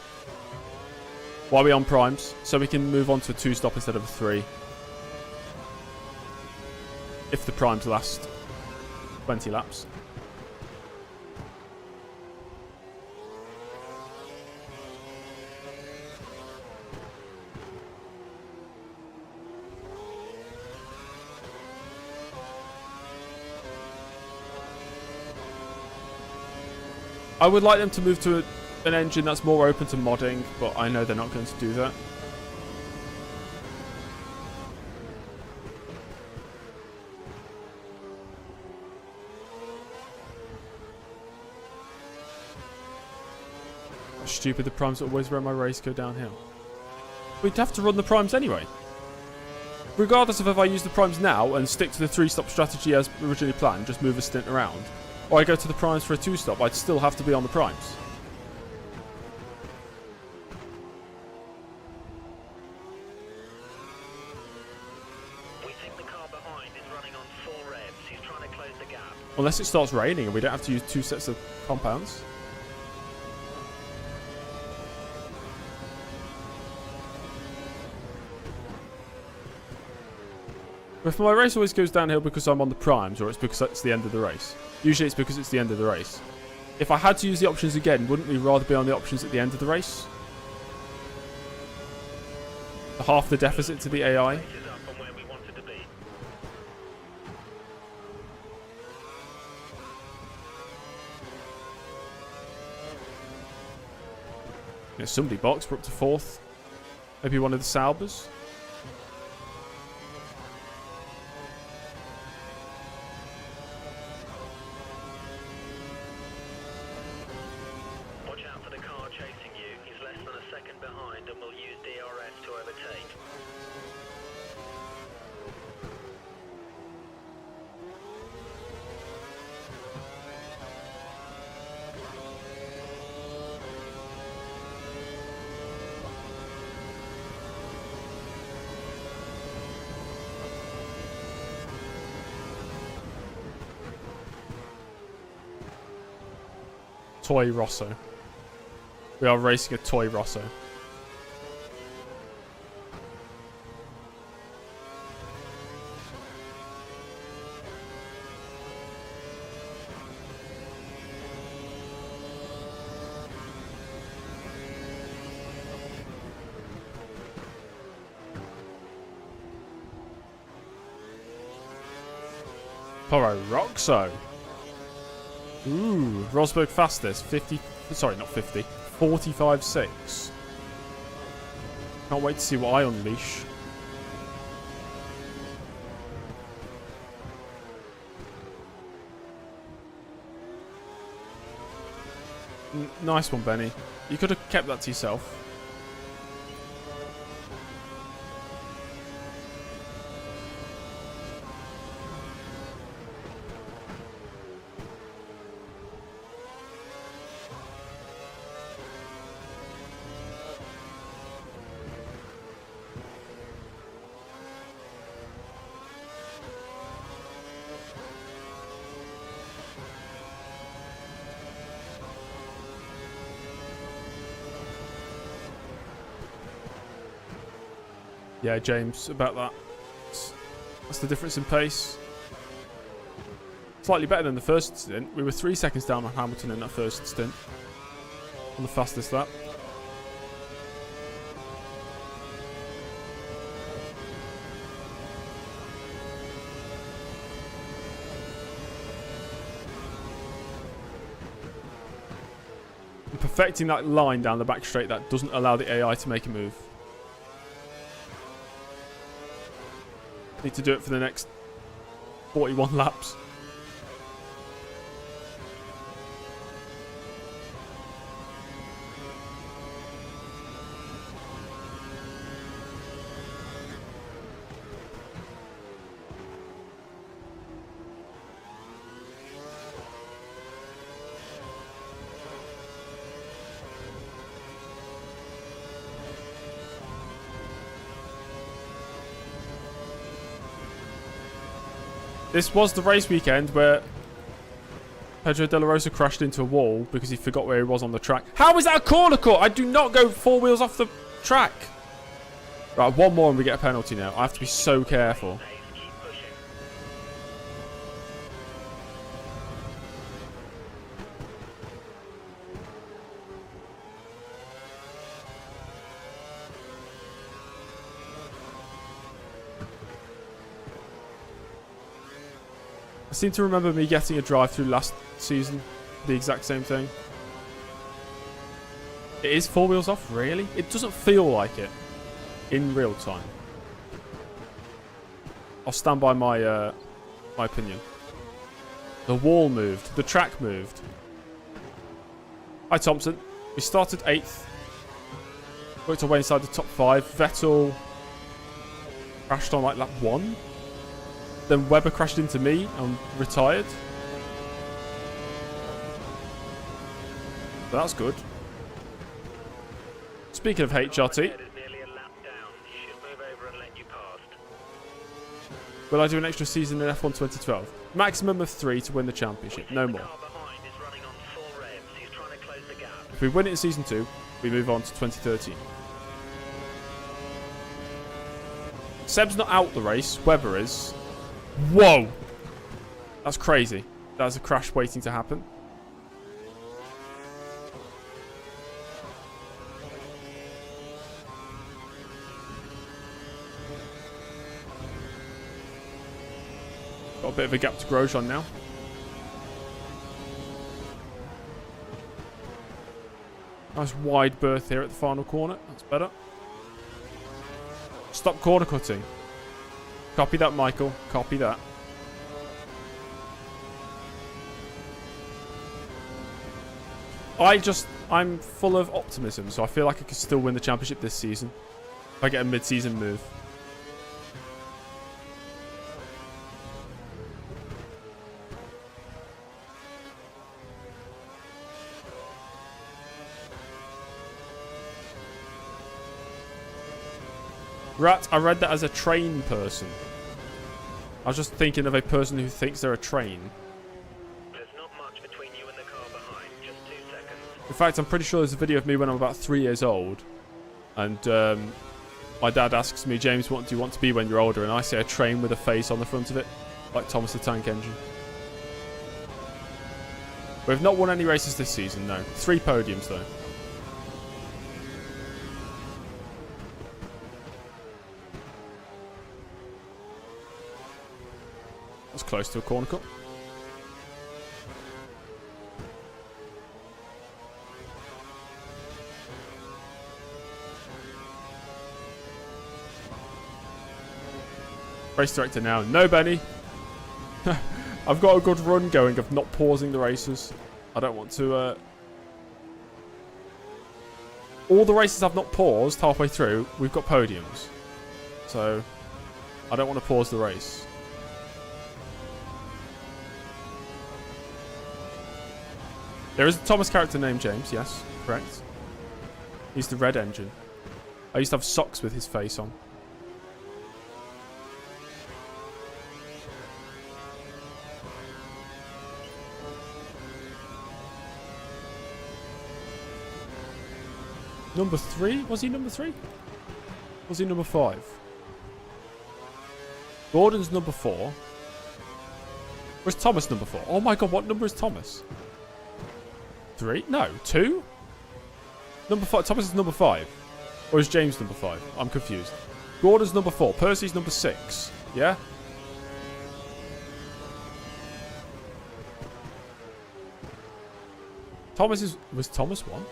Why are we on primes? So we can move on to a 2-stop instead of a 3. If the primes last 20 laps. I would like them to move to an engine that's more open to modding, but I know they're not going to do that. Stupid, the primes always run my race go downhill. We'd have to run the primes anyway. Regardless of if I use the primes now and stick to the 3-stop strategy as originally planned, just move a stint around, or I go to the primes for a 2-stop, I'd still have to be on the primes. We think the car behind is running on 4 revs. He's trying to close the gap. Unless it starts raining and we don't have to use 2 sets of compounds. If my race always goes downhill because I'm on the primes, or it's because it's the end of the race. Usually it's because it's the end of the race. If I had to use the options again, wouldn't we rather be on the options at the end of the race? Half the deficit to the AI. Yeah, somebody boxed, we're up to 4th. Maybe one of the Saubers. Toy Rosso. We are racing a Toy Rosso. Toro Rosso. Ooh, Rosberg fastest. 50. Sorry, not 50. 45.6. Can't wait to see what I unleash. Nice one, Benny. You could have kept that to yourself. Yeah, James, about that. That's the difference in pace. Slightly better than the first stint. We were 3 seconds down on Hamilton in that first stint. On the fastest lap. And perfecting that line down the back straight that doesn't allow the AI to make a move. Need to do it for the next 41 laps. This was the race weekend where Pedro De La Rosa crashed into a wall because he forgot where he was on the track. How is that a corner cut? I do not go 4 wheels off the track. Right, one more and we get a penalty now. I have to be so careful. I seem to remember me getting a drive-through last season. The exact same thing. It is 4 wheels off, really? It doesn't feel like it in real time. I'll stand by my my opinion. The wall moved. The track moved. Hi, Thompson. We started 8th. Worked our way inside the top 5. Vettel crashed on like lap 1. Then Webber crashed into me and retired. But that's good. Speaking of HRT, will I do an extra season in F1 2012? Maximum of 3 to win the championship, no more. If we win it in season 2, we move on to 2013. Seb's not out the race, Webber is. Whoa! That's crazy. That's a crash waiting to happen. Got a bit of a gap to Grosjean now. Nice wide berth here at the final corner. That's better. Stop corner cutting. Copy that, Michael. Copy that. I'm full of optimism, so I feel like I can still win the championship this season. If I get a mid-season move. Rat, I read that as a train person. I was just thinking of a person who thinks they're a train. There's not much between you and the car behind, just 2 seconds. In fact, I'm pretty sure there's a video of me when I'm about 3 years old. And my dad asks me, James, what do you want to be when you're older? And I say a train with a face on the front of it. Like Thomas the Tank Engine. We've not won any races this season, no. 3 podiums, though. That's close to a corner cut. Race director now. No, Benny. I've got a good run going of not pausing the races. I don't want to all the races I've not paused halfway through, we've got podiums. So, I don't want to pause the race. There is a Thomas character named James, yes, correct. He's the red engine. I used to have socks with his face on. Number 3? Was he number 3? Was he number 5? Gordon's number 4. Where's Thomas number 4? Oh my god, what number is Thomas? 3? No, 2? Number 5. Thomas is number 5. Or is James number 5? I'm confused. Gordon's number 4. Percy's number 6. Yeah? Thomas is... Was Thomas 1?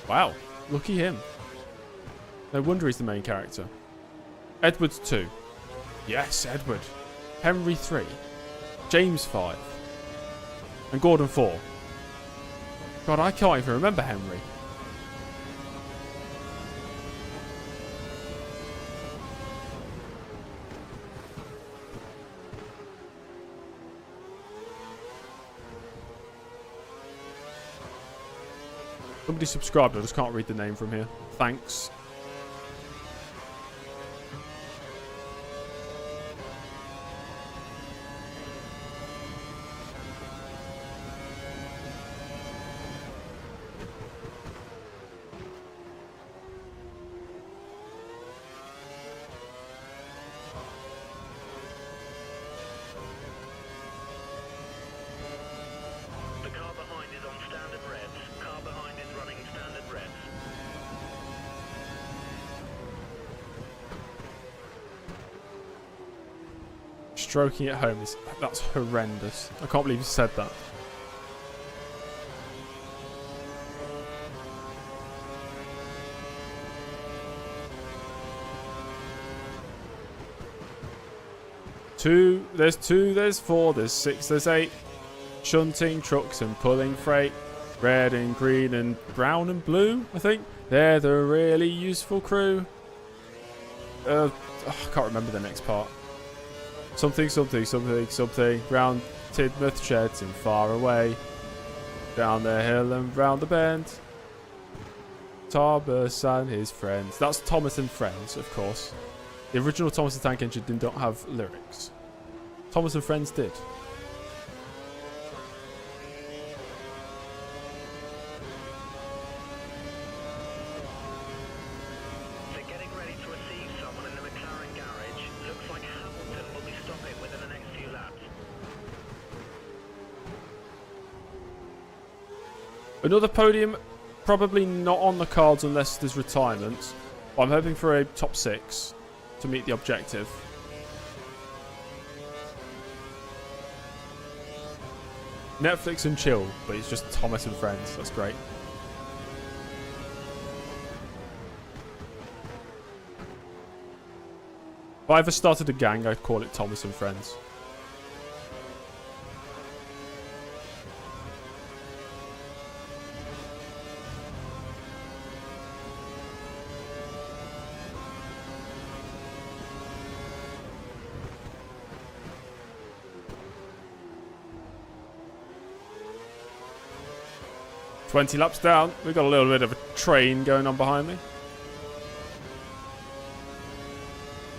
Wow. Lucky him. No wonder he's the main character. Edward's 2. Yes, Edward. Henry 3. James 5. And Gordon 4. God, I can't even remember Henry. Somebody subscribed, I just can't read the name from here. Thanks. The car behind is on standard revs. Car behind is running standard revs. Stroking at home is... That's horrendous. I can't believe you said that. There's 2, there's 4, there's 6, there's 8. Shunting trucks and pulling freight. Red and green and brown and blue, I think. They're the really useful crew. I can't remember the next part. Something, something, something, something. Round Tidmouth sheds and far away. Down the hill and round the bend. Thomas and his friends. That's Thomas and Friends, of course. The original Thomas the Tank Engine did not have lyrics. Thomas and Friends did. They're getting ready to receive someone in the McLaren garage. Looks like Hamilton will be stopping within the next few laps. Another podium, probably not on the cards unless there's retirements. But I'm hoping for a top 6 to meet the objective. Netflix and chill, but it's just Thomas and Friends. That's great. If I ever started a gang, I'd call it Thomas and Friends. "20 laps down." We've got a little bit of a train going on behind me.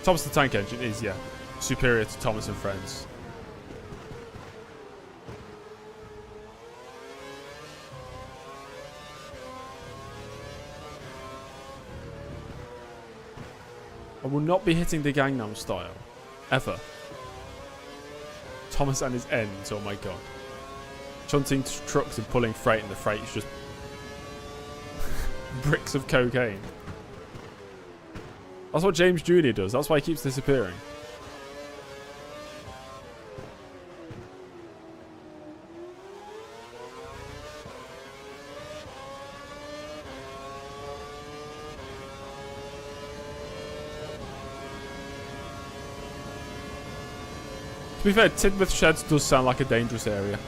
Thomas the Tank Engine is, yeah, superior to Thomas and Friends. I will not be hitting the Gangnam Style. Ever. Thomas and his ends, oh my god. Shunting trucks and pulling freight, and the freight is just bricks of cocaine. That's what James Jr. does. That's why he keeps disappearing. To be fair, Tidmouth Sheds does sound like a dangerous area.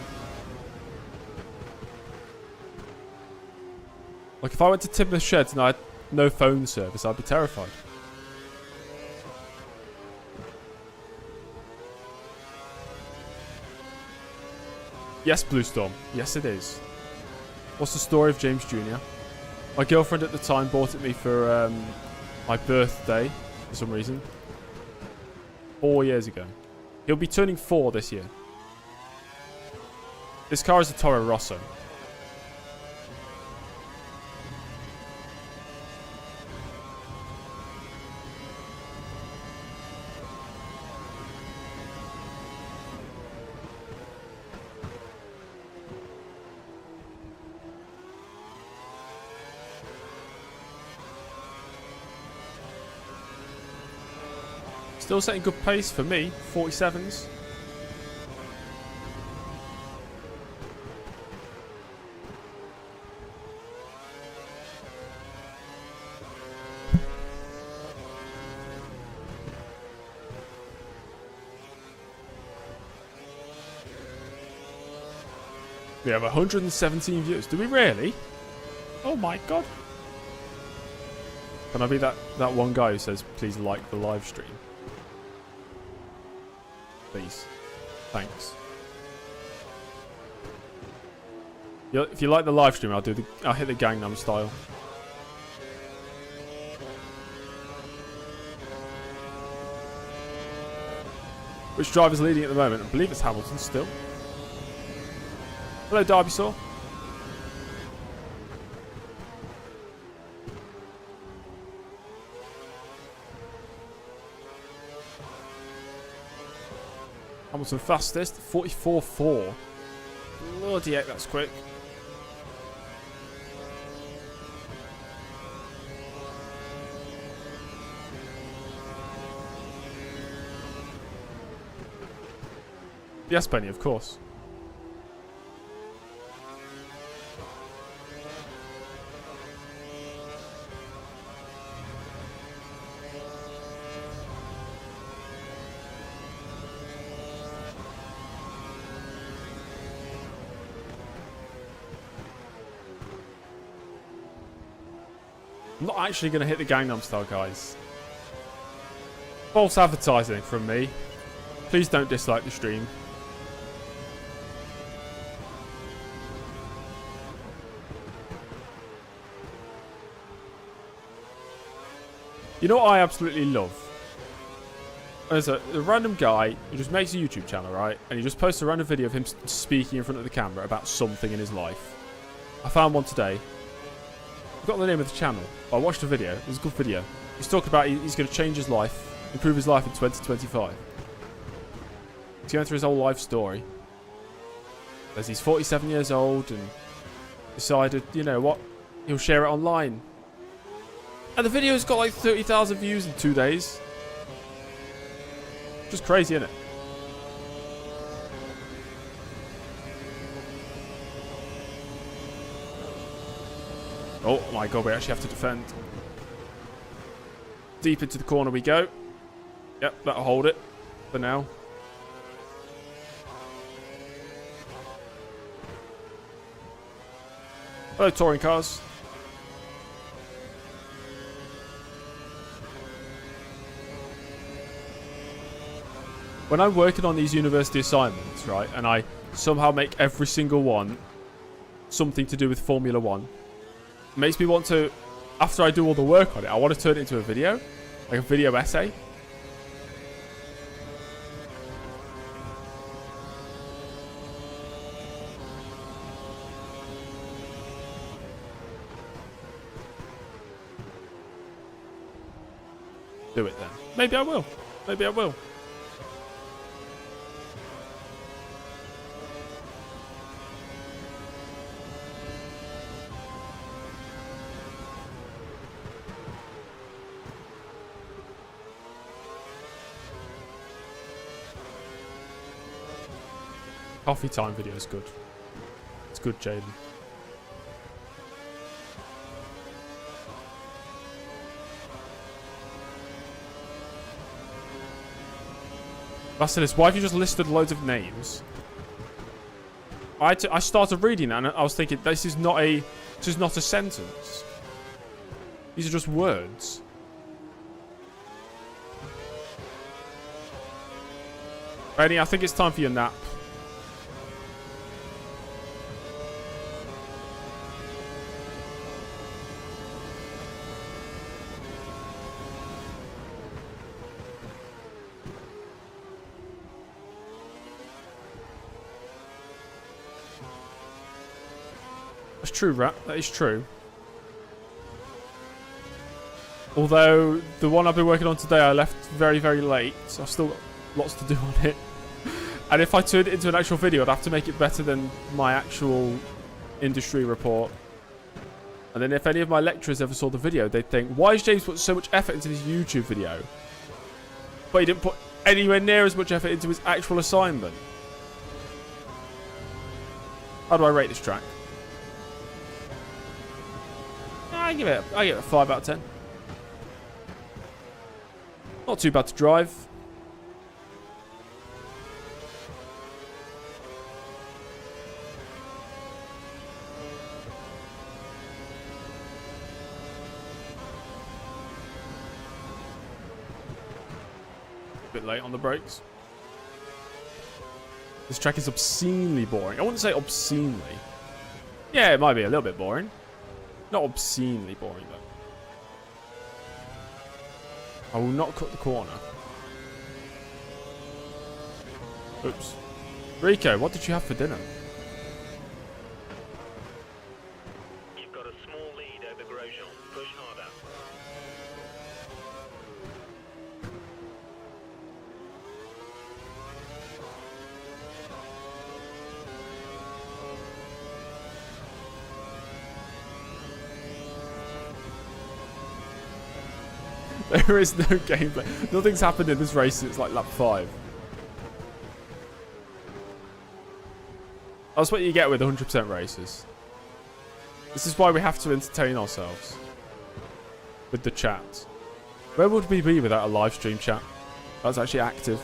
Like, if I went to Timber Sheds and I had no phone service, I'd be terrified. Yes, Blue Storm. Yes, it is. What's the story of James Jr.? My girlfriend at the time bought it me for my birthday, for some reason. 4 years ago. He'll be turning 4 this year. This car is a Toro Rosso. Still setting good pace for me, 47s. We have 117 views. Do we really? Oh my god. Can I be that one guy who says, please like the live stream? Please. Thanks. If you like the live stream, I'll hit the Gangnam Style. Which driver's leading at the moment? I believe it's Hamilton still. Hello, Derbysaw. Hamilton fastest, 44.4. Bloody heck, that's quick. Yes, Benny, of course. I'm not actually going to hit the Gangnam Style, guys. False advertising from me. Please don't dislike the stream. You know what I absolutely love? There's a random guy who just makes a YouTube channel, right? And he just posts a random video of him speaking in front of the camera about something in his life. I found one today. I've got the name of the channel. I watched the video. It was a good video. He's talking about he's going to change his life, improve his life in 2025. He's going through his whole life story. As he's 47 years old and decided, you know what, he'll share it online. And the video's got like 30,000 views in 2 days. Just crazy, isn't it? Oh my god, we actually have to defend. Deep into the corner we go. Yep, that'll hold it for now. Hello, touring cars. When I'm working on these university assignments, right, and I somehow make every single one something to do with Formula 1, it makes me want to, after I do all the work on it, I want to turn it into a video, like a video essay. Do it then. Maybe I will. Maybe I will. Coffee time video is good. It's good, Jaden. Vasilis, why have you just listed loads of names? I started reading that and I was thinking, this is not a This is not a sentence. These are just words. Benny, I think it's time for your nap. That's true, Rat. That is true. Although, the one I've been working on today, I left very, very late. So I've still got lots to do on it. And if I turned it into an actual video, I'd have to make it better than my actual industry report. And then if any of my lecturers ever saw the video, they'd think, why has James put so much effort into this YouTube video? But he didn't put anywhere near as much effort into his actual assignment. How do I rate this track? I give it a 5 out of 10. Not too bad to drive. A bit late on the brakes. This track is obscenely boring. I wouldn't say obscenely. Yeah, it might be a little bit boring. Not obscenely boring, though. I will not cut the corner. Oops. Rico, what did you have for dinner? You've got a small lead over Grosjean. Push harder. There is no gameplay. Nothing's happened in this race since like lap 5. That's what you get with 100% races. This is why we have to entertain ourselves with the chat. Where would we be without a live stream chat that's actually active?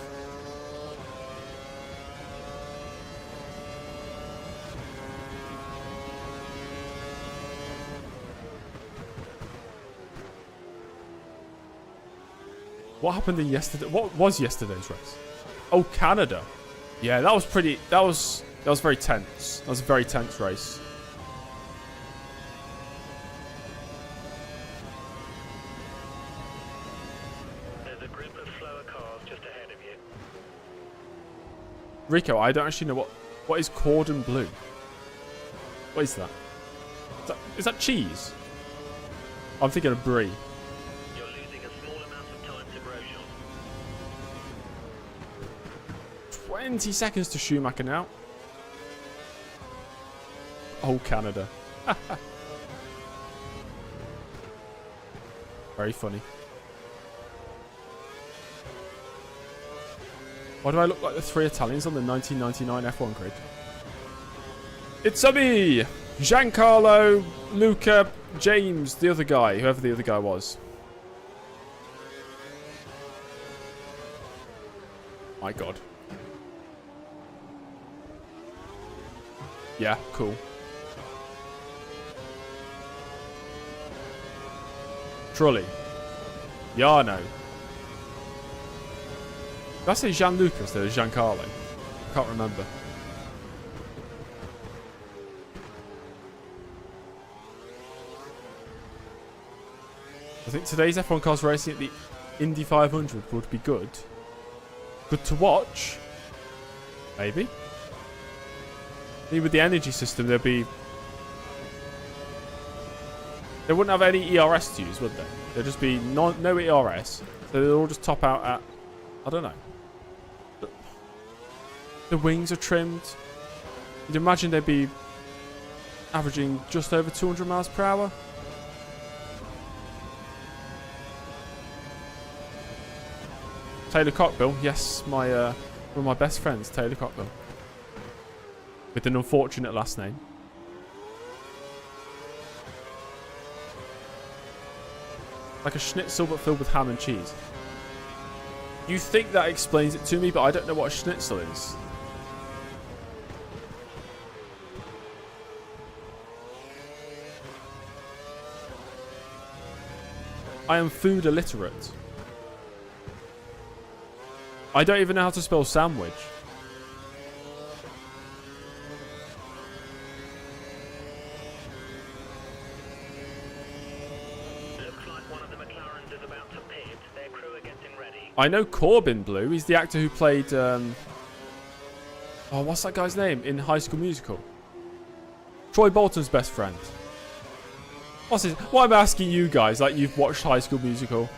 What happened in yesterday? What was yesterday's race? Oh, Canada. Yeah, that was pretty. That was very tense. That was a very tense race. There's a group of slower cars just ahead of you. Rico, I don't actually know what is cordon bleu. What is that? Is that cheese? I'm thinking of brie. 20 seconds to Schumacher now. Oh, Canada. Very funny. Why do I look like the 3 Italians on the 1999 F1 grid? It's me! Giancarlo, Luca, James, the other guy, whoever the other guy was. My God. Yeah, cool. Trulli. Jarno. Did I say Gianluca instead of Giancarlo? I can't remember. I think today's F1 cars racing at the Indy 500 would be good. Good to watch. Maybe. Maybe with the energy system, there wouldn't have any ERS to use, would they? There'd just be no ERS. So they'll all just top out at, I don't know. The wings are trimmed. You'd imagine they'd be averaging just over 200 miles per hour. Taylor Cockbill, yes, one of my best friends, Taylor Cockbill. With an unfortunate last name. Like a schnitzel but filled with ham and cheese. You think that explains it to me, but I don't know what a schnitzel is. I am food illiterate. I don't even know how to spell sandwich. Looks like one of the McLarens is about to pit. Their crew are getting ready. I know Corbin Blue. He's the actor who played... oh, what's that guy's name in High School Musical? Troy Bolton's best friend. What's his... Why am I asking you guys like you've watched High School Musical?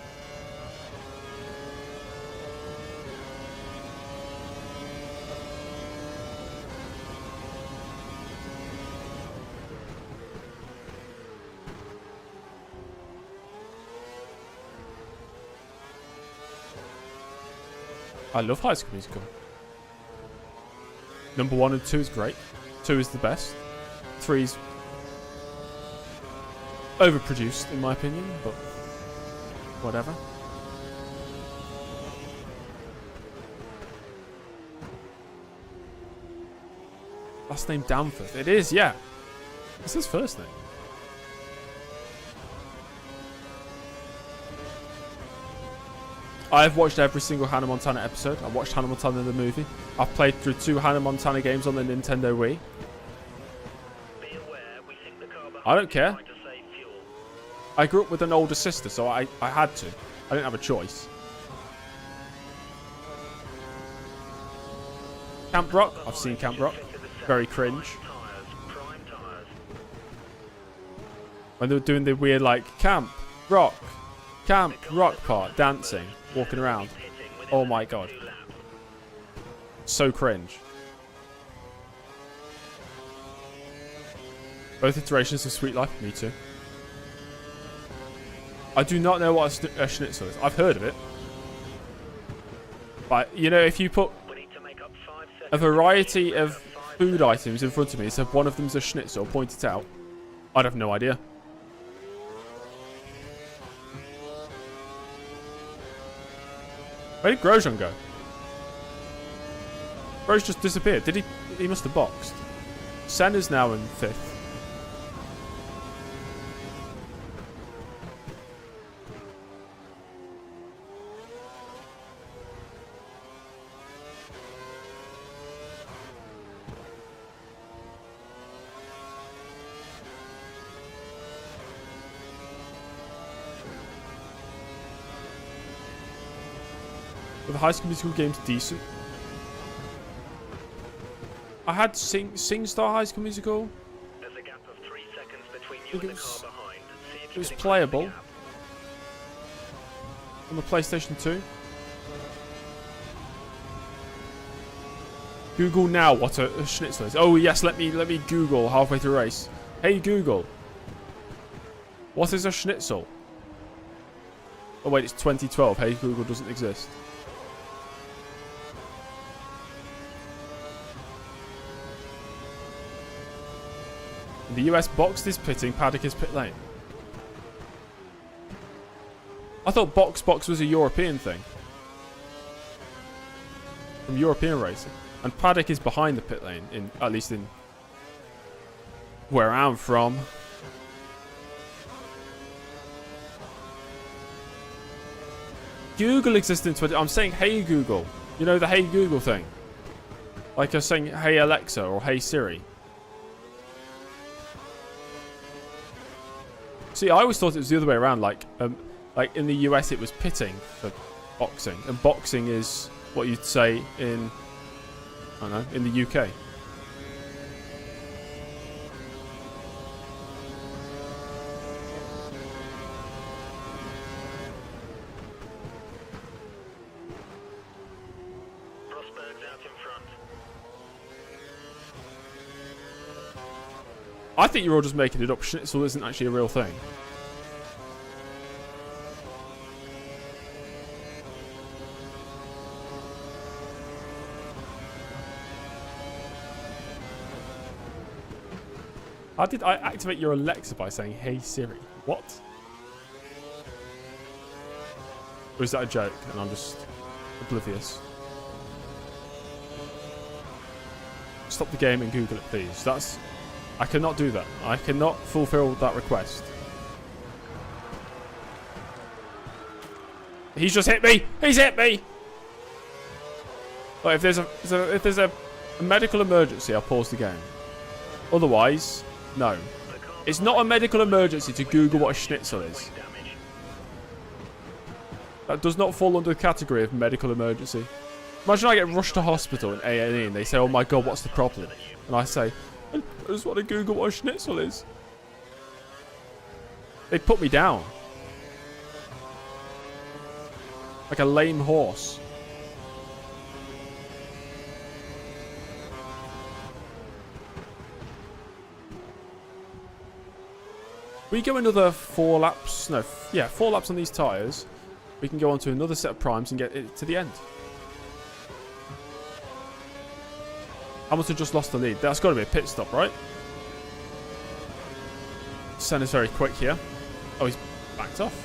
I love High School Musical. Number 1 and 2 is great. 2 is the best. 3's overproduced, in my opinion, but whatever. Last name Danforth. It is, yeah. It's his first name. I've watched every single Hannah Montana episode. I watched Hannah Montana the movie. I've played through 2 Hannah Montana games on the Nintendo Wii. Be aware, we think the car behind I don't care. trying to save fuel. I grew up with an older sister, so I had to. I didn't have a choice. Camp Rock. I've seen Camp Rock. Very cringe. Prime tires. When they were doing the weird, like, Camp Rock part, dancing, walking around. Oh my god. So cringe. Both iterations of Sweet Life, me too. I do not know what a schnitzel is. I've heard of it. But, you know, if you put a variety of food items in front of me, so if one of them's a schnitzel, point it out, I'd have no idea. Where did Grosjean go? Grosjean just disappeared. Did he? He must have boxed. Senna's now in 5th. Were the High School Musical games decent? I had SingStar High School Musical. There's a gap of 3 seconds between you and the car behind. See if It you was can playable close the on the PlayStation 2. Google now what a schnitzel is. Oh yes, let me Google halfway through a race. Hey Google, what is a schnitzel? Oh wait, it's 2012. Hey Google doesn't exist. The US boxed is pitting, paddock is pit lane. I thought box was a European thing. From European racing. And paddock is behind the pit lane, at least in where I'm from. Google existed in 20... I'm saying hey Google. You know the hey Google thing? Like I was saying hey Alexa or hey Siri. See, I always thought it was the other way around. Like in the US, it was pitting for boxing, and boxing is what you'd say in, I don't know, in the UK. Rosberg's out in front. I think you're all just making it up. Schnitzel isn't actually a real thing. How did I activate your Alexa by saying, hey Siri? What? Or is that a joke and I'm just oblivious? Stop the game and Google it, please. I cannot do that. I cannot fulfill that request. He's just hit me. He's hit me. Like, if there's a medical emergency, I'll pause the game. Otherwise, no. It's not a medical emergency to Google what a schnitzel is. That does not fall under the category of medical emergency. Imagine I get rushed to hospital in A&E and they say, oh my god, what's the problem? And I say, I just want to Google what a schnitzel is. They put me down. Like a lame horse. We go another 4 laps. No, yeah, 4 laps on these tyres. We can go on to another set of primes and get it to the end. Hamilton just lost the lead. That's got to be a pit stop, right? Senna's very quick here. Oh, he's backed off.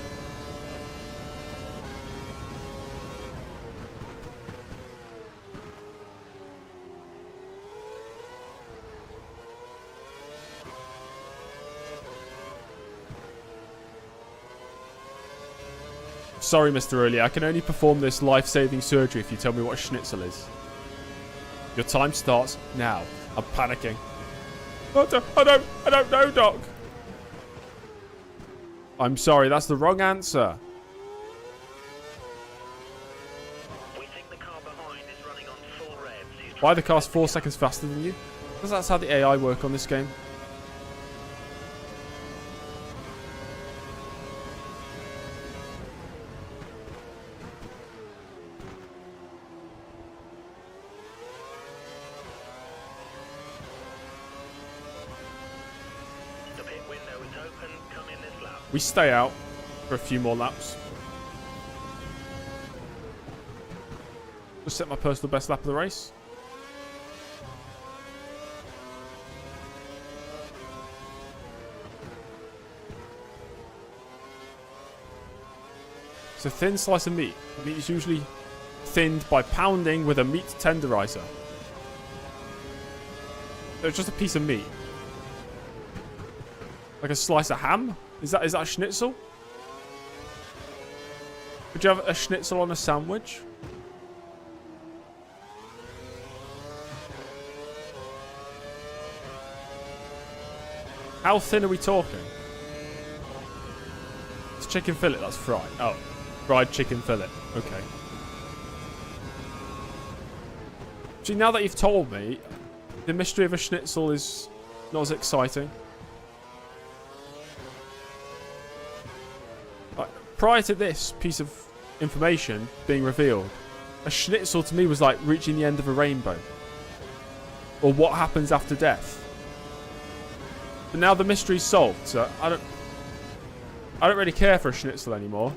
Sorry, Mr. Early. I can only perform this life-saving surgery if you tell me what a schnitzel is. Your time starts now. I'm panicking. I don't know, Doc. I'm sorry, that's the wrong answer. We think the car behind is running on full revs. Why are the cars 4 seconds faster than you? Because that's how the AI work on this game. The pit window is open. Come in this lap. We stay out for a few more laps. Just set my personal best lap of the race. It's a thin slice of meat. Meat is usually thinned by pounding with a meat tenderizer. So it's just a piece of meat. Like a slice of ham? Is that a schnitzel? Would you have a schnitzel on a sandwich? How thin are we talking? It's chicken fillet, that's fried. Oh, fried chicken fillet. Okay. See, now that you've told me, the mystery of a schnitzel is not as exciting. Prior to this piece of information being revealed, a schnitzel to me was like reaching the end of a rainbow. Or what happens after death. But now the mystery's solved, so I don't really care for a schnitzel anymore.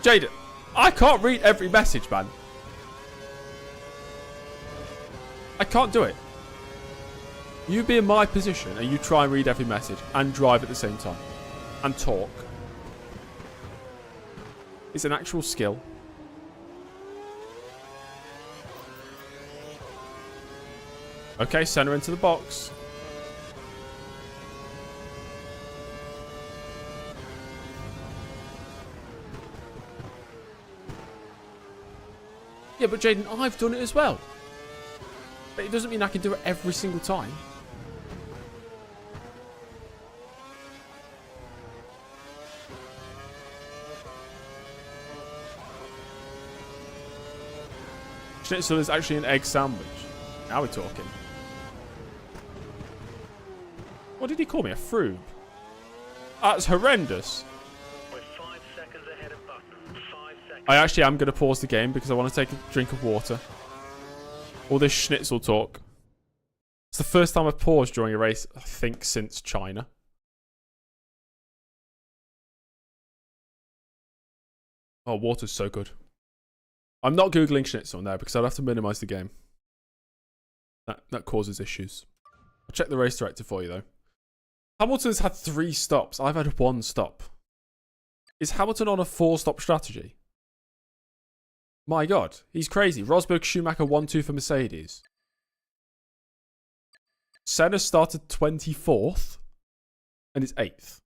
Jaden, I can't read every message, man. I can't do it. You be in my position and you try and read every message and drive at the same time. And talk. It's an actual skill. Okay, Senna into the box. Yeah, but Jaden, I've done it as well. But it doesn't mean I can do it every single time. Schnitzel is actually an egg sandwich. Now we're talking. What did he call me? A froob? That's horrendous. We're 5 seconds ahead of Button. 5 seconds. I actually am going to pause the game because I want to take a drink of water. All this schnitzel talk. It's the first time I've paused during a race, I think, since China. Oh, water's so good. I'm not Googling schnitzel now because I'd have to minimize the game. That causes issues. I'll check the race director for you, though. Hamilton's had 3 stops. I've had 1 stop. Is Hamilton on a 4-stop strategy? My God, he's crazy. Rosberg, Schumacher 1-2 for Mercedes. Senna started 24th and is 8th.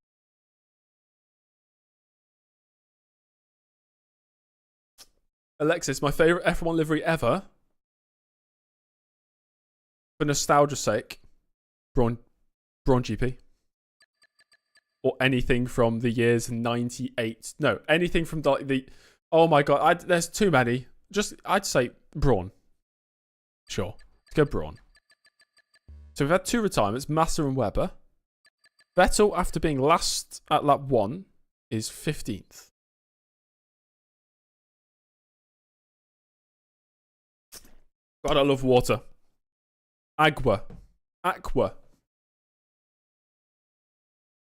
Alexis, my favourite F1 livery ever. For nostalgia's sake. Braun GP. Or anything from the years 98. No, anything from the oh my god, there's too many. I'd say Braun. Sure. Let's go Braun. So we've had 2 retirements, Massa and Webber. Vettel, after being last at lap 1, is 15th. God, I love water. Aqua.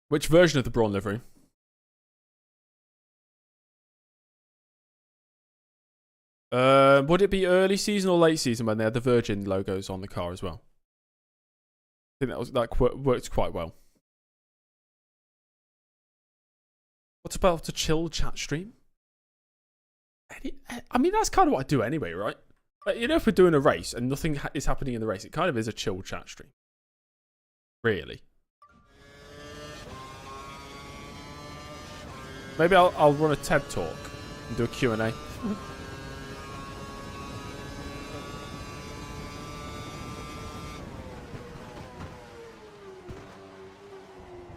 Which version of the Braun livery? Would it be early season or late season when they had the Virgin logos on the car as well? I think that worked quite well. What about a chill chat stream? I mean, that's kind of what I do anyway, right? Like, you know, if we're doing a race and nothing is happening in the race, it kind of is a chill chat stream. Really. Maybe I'll run a TED talk and do a Q&A.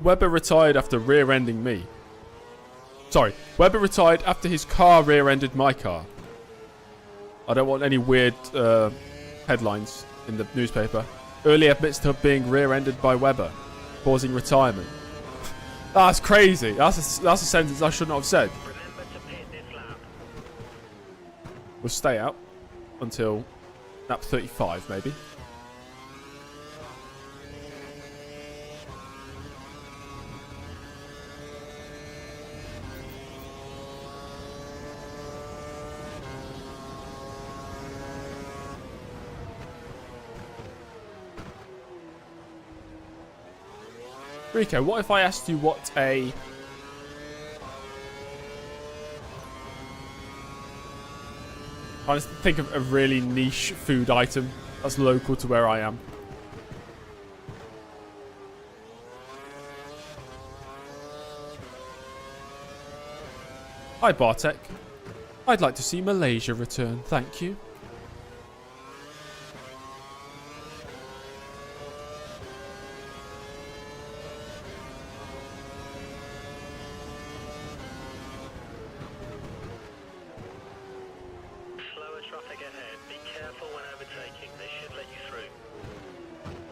Webber retired after rear-ending me. Sorry, Webber retired after his car rear-ended my car. I don't want any weird headlines in the newspaper. Early admits to being rear-ended by Webber, causing retirement. That's crazy. That's a sentence I should not have said. Remember to pit this lap. We'll stay out until lap 35, maybe. Rico, what if I asked you what a... I just think of a really niche food item that's local to where I am. Hi, Bartek. I'd like to see Malaysia return, thank you.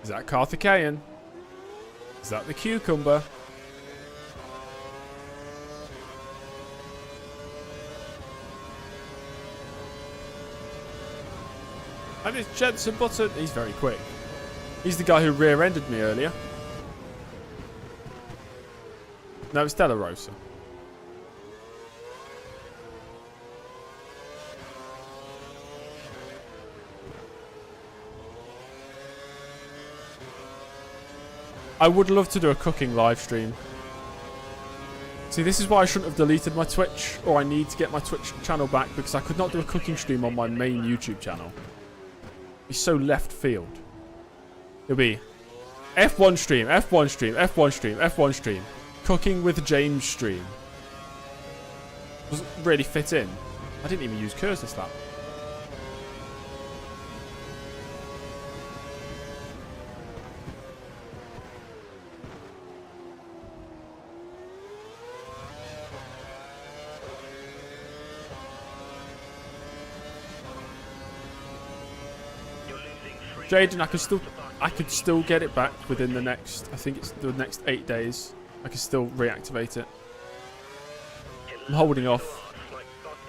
Is that Carthaginian? Is that the cucumber? And it's Jensen Button. He's very quick. He's the guy who rear-ended me earlier. No, it's Della Rosa. I would love to do a cooking live stream. See, this is why I shouldn't have deleted my Twitch, or I need to get my Twitch channel back, because I could not do a cooking stream on my main YouTube channel. It'd be so left field. It'll be F1 stream, F1 stream, F1 stream, F1 stream. Cooking with James stream. Doesn't really fit in. I didn't even use Curse this lap. Jaden, I could still get it back within the next, I think it's the next 8 days. I can still reactivate it. I'm holding off.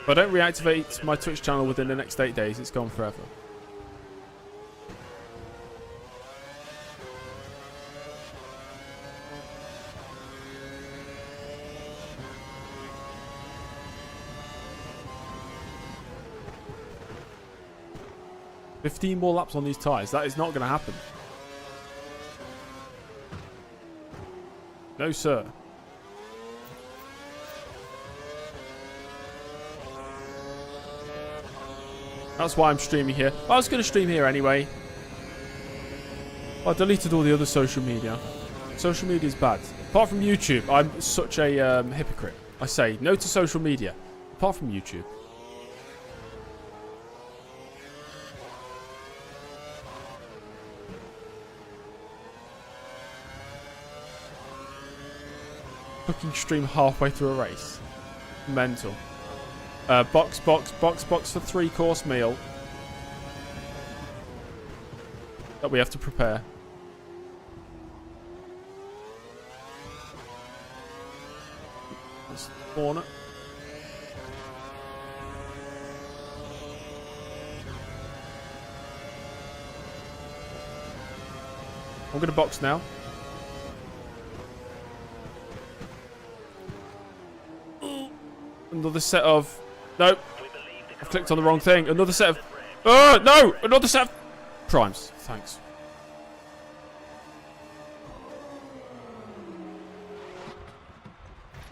If I don't reactivate my Twitch channel within the next 8 days, it's gone forever. $15 more laps on these tyres. That is not going to happen. No, sir. That's why I'm streaming here. I was going to stream here anyway. I deleted all the other social media. Social media is bad. Apart from YouTube, I'm such a hypocrite. I say no to social media. Apart from YouTube. fucking stream halfway through a race. Mental. Box for 3-course meal. That we have to prepare. Let's spawn it. I'm gonna box now. Another set of... Nope. I've clicked on the wrong thing. Another set of... Oh, no! Another set of... Primes. Thanks.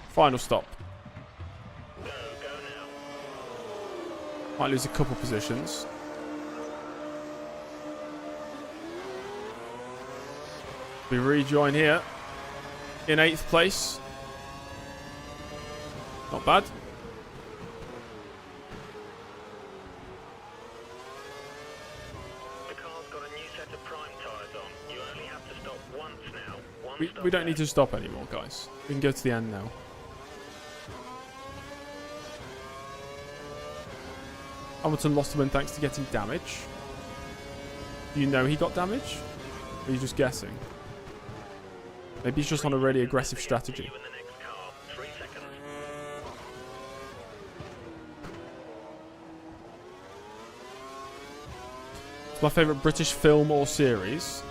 Final stop. Might lose a couple positions. We rejoin here. In 8th place. Not bad. We don't need to stop anymore, guys. We can go to the end now. Hamilton lost the win thanks to getting damage. Do you know he got damage? Or are you just guessing? Maybe he's just on a really aggressive strategy. It's my favourite British film or series.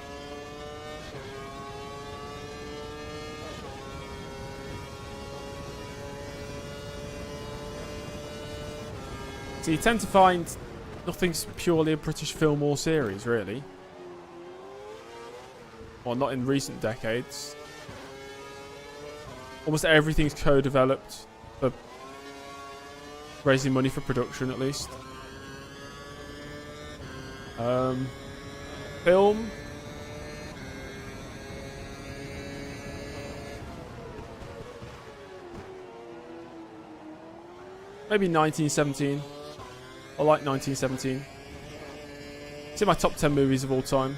So you tend to find nothing's purely a British film or series, really. Well, not in recent decades. Almost everything's co-developed for raising money for production, at least. Film. Maybe 1917. I like 1917. It's in my top 10 movies of all time.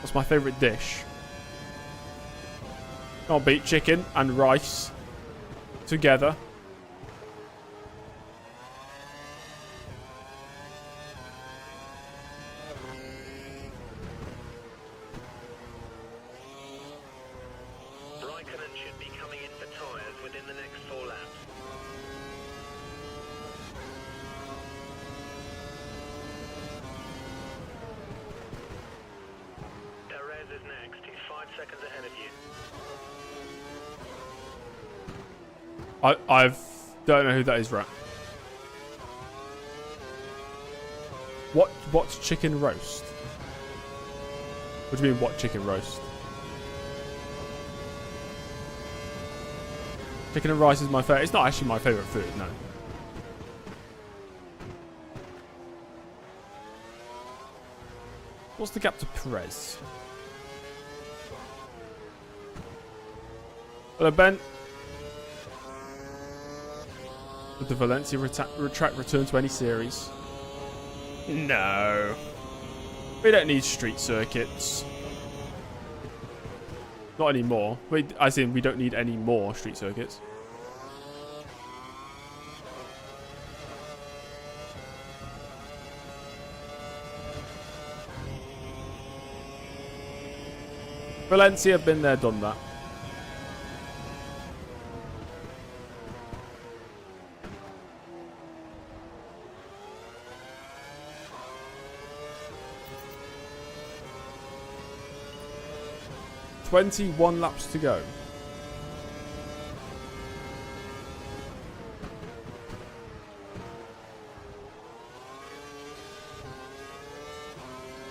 What's my favourite dish? Can't beat chicken and rice together. Raikkonen should be coming in for tyres within the next 4 laps. Perez is next. He's 5 seconds ahead of you. I don't know who that is, right? What's chicken roast? What do you mean, what chicken roast? Chicken and rice is my favourite. It's not actually my favourite food, no. What's the gap to Perez? Hello, Ben. Would the Valencia track return to any series? No. We don't need street circuits. Not anymore. As in, we don't need any more street circuits. Valencia have been there, done that. "21 laps to go."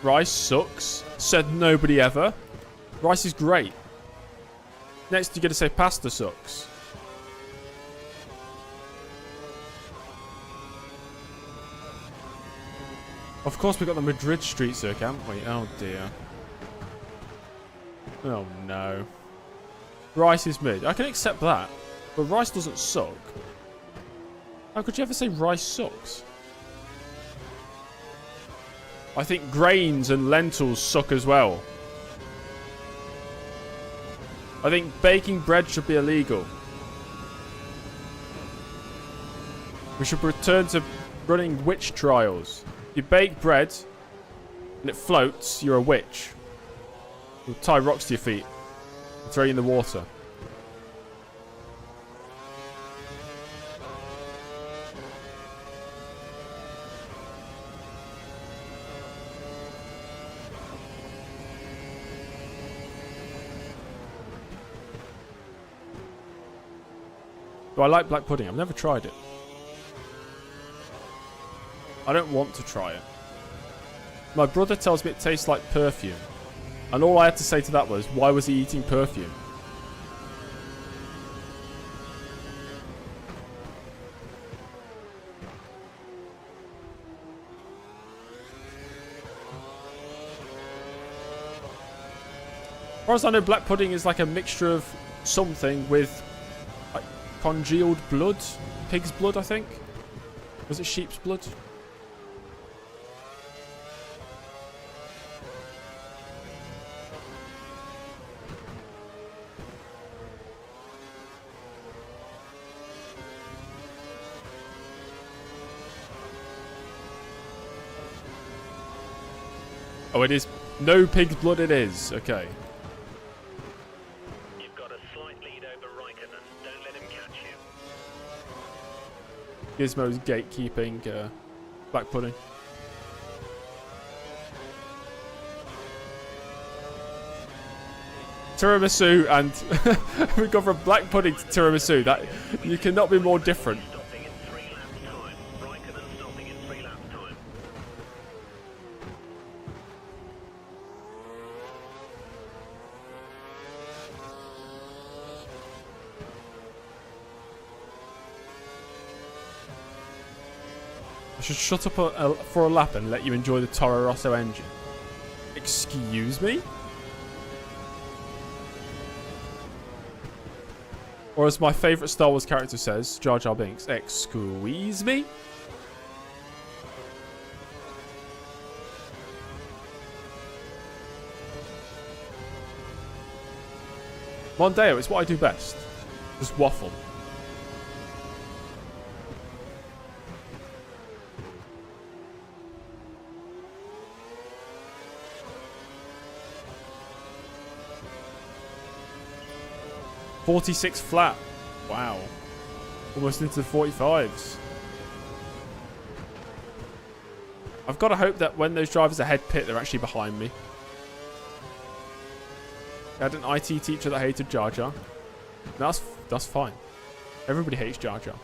Rice sucks. Said nobody ever. Rice is great. Next, you're going to say pasta sucks. Of course, we got the Madrid street circuit, haven't we? Oh dear. Oh, no. Rice is mid. I can accept that. But rice doesn't suck. How could you ever say rice sucks? I think grains and lentils suck as well. I think baking bread should be illegal. We should return to running witch trials. You bake bread and it floats, you're a witch. You'll tie rocks to your feet and throw you in the water. Do I like black pudding? I've never tried it. I don't want to try it. My brother tells me it tastes like perfume. And all I had to say to that was, why was he eating perfume? As far as I know, black pudding is like a mixture of something with like congealed blood. Pig's blood, I think. Was it sheep's blood? Oh, it is. No pig's blood it is. Okay. You've got a slight lead over Raikkonen. Don't let him catch you. Gizmo's gatekeeping black pudding. Tiramisu and we go from black pudding to tiramisu. That you cannot be more different. Stopping in 3 laps time. Raikkonen stopping in 3 laps time. I should shut up for a lap and let you enjoy the Toro Rosso engine. Excuse me? Or as my favourite Star Wars character says, Jar Jar Binks, excuse me? Mondeo, it's what I do best. Just waffle. .46 flat. Wow. Almost into the 45s. I've got to hope that when those drivers are head pit, they're actually behind me. I had an IT teacher that hated Jar Jar. That's fine. Everybody hates Jar Jar.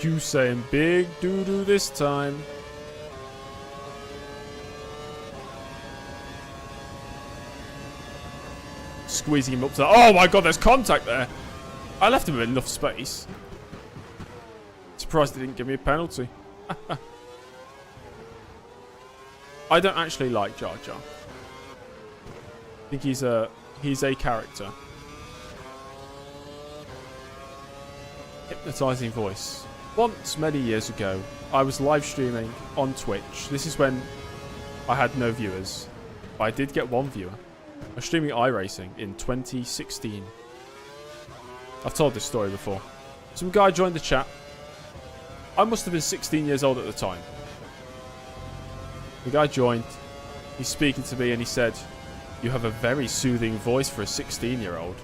You saying big doo-doo this time. Squeezing him up to... Oh my god, there's contact there. I left him enough space. Surprised they didn't give me a penalty. I don't actually like Jar Jar. I think he's a character. Hypnotizing voice. Once, many years ago, I was live streaming on Twitch. This is when I had no viewers. But I did get one viewer. I was streaming iRacing in 2016. I've told this story before. Some guy joined the chat. I must have been 16 years old at the time. The guy joined. He's speaking to me and he said, "You have a very soothing voice for a 16-year-old."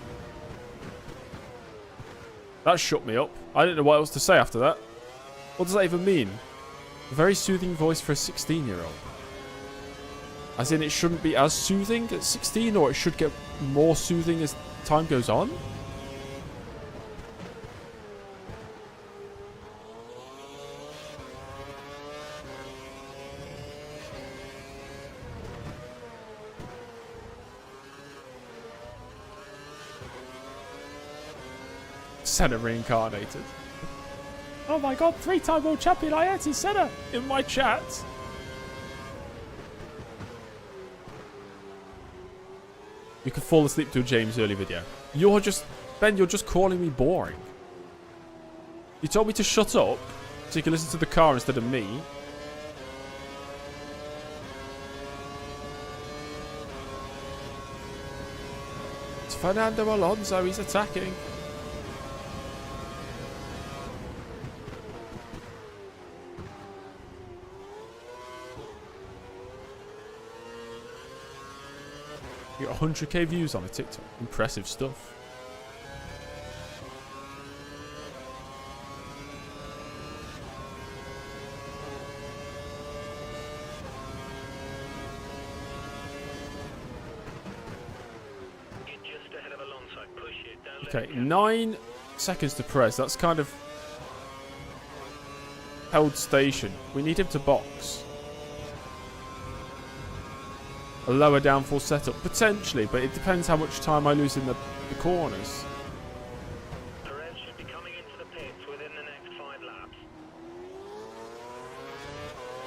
That shut me up. I didn't know what else to say after that. What does that even mean? A very soothing voice for a 16-year-old. As in, it shouldn't be as soothing at 16, or it should get more soothing as time goes on? Senna reincarnated. Oh my god, 3-time world champion Ayrton Senna in my chat. You could fall asleep to a James Early video. Ben, you're just calling me boring. You told me to shut up so you can listen to the car instead of me. It's Fernando Alonso, he's attacking. You got 100k views on a TikTok. Impressive stuff. Okay, 9 seconds to press. That's kind of held station. We need him to box. A lower downforce setup, potentially, but it depends how much time I lose in the corners. Perez should be coming into the pits within the next 5 laps.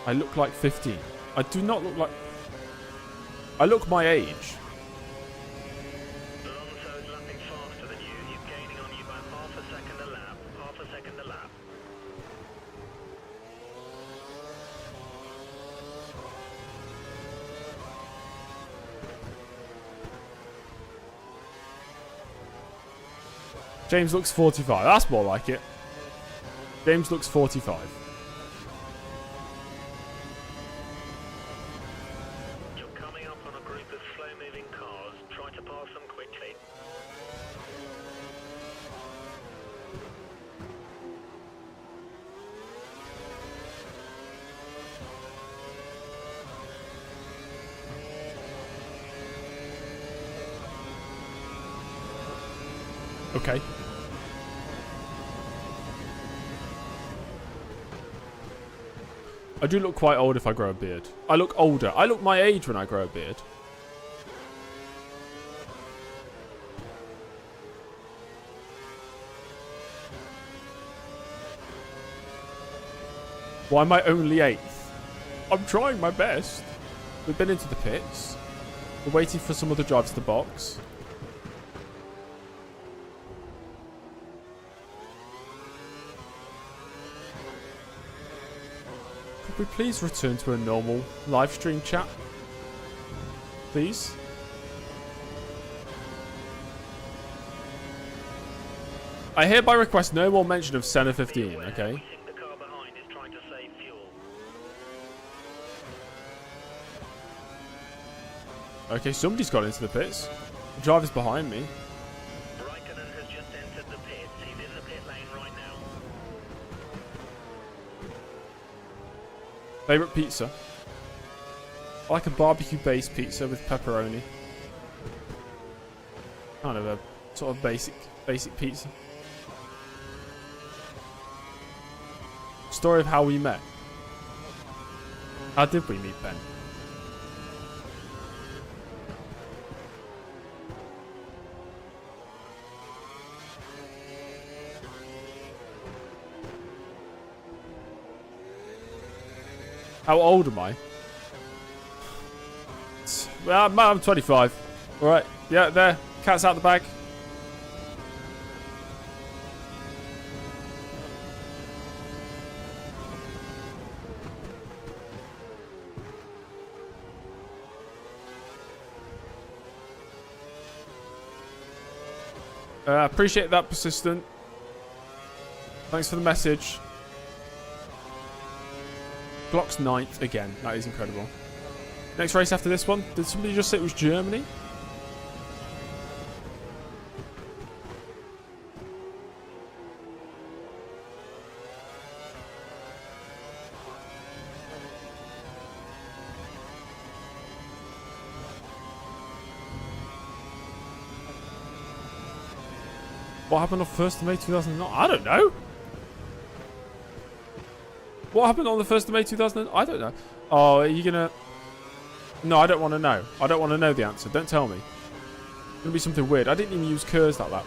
I look like 15. I do not look like... I look my age. Alonso's lapping faster than you. He's gaining on you by half a second a lap. Half a second a lap. James looks 45. That's more like it. James looks 45. You're coming up on a group of slow-moving cars. Try to pass them quickly. Okay. I do look quite old if I grow a beard. I look older. I look my age when I grow a beard. Why am I only 8th? I'm trying my best. We've been into the pits. We're waiting for some other drivers to box. Could we please return to a normal live stream chat? Please? I hereby request no more mention of Senna 15, okay? The car behind is trying to save fuel. Okay, somebody's got into the pits. The driver's behind me. Raikkonen has just entered the pits. He's in the pit lane right now. Favorite pizza? I like a barbecue-based pizza with pepperoni. Kind of a sort of basic pizza. Story of how we met. How did we meet, Ben? How old am I? Well, I'm 25. Alright. Yeah, there. Cat's out the bag. Appreciate that, Persistent. Thanks for the message. Glock's 9th again. That is incredible. Next race after this one. Did somebody just say it was Germany? What happened on 1st of May 2009? I don't know. What happened on the 1st of May 2009? I don't know. Oh, are you gonna... No, I don't want to know. I don't want to know the answer. Don't tell me. It's gonna be something weird. I didn't even use KERS that lap.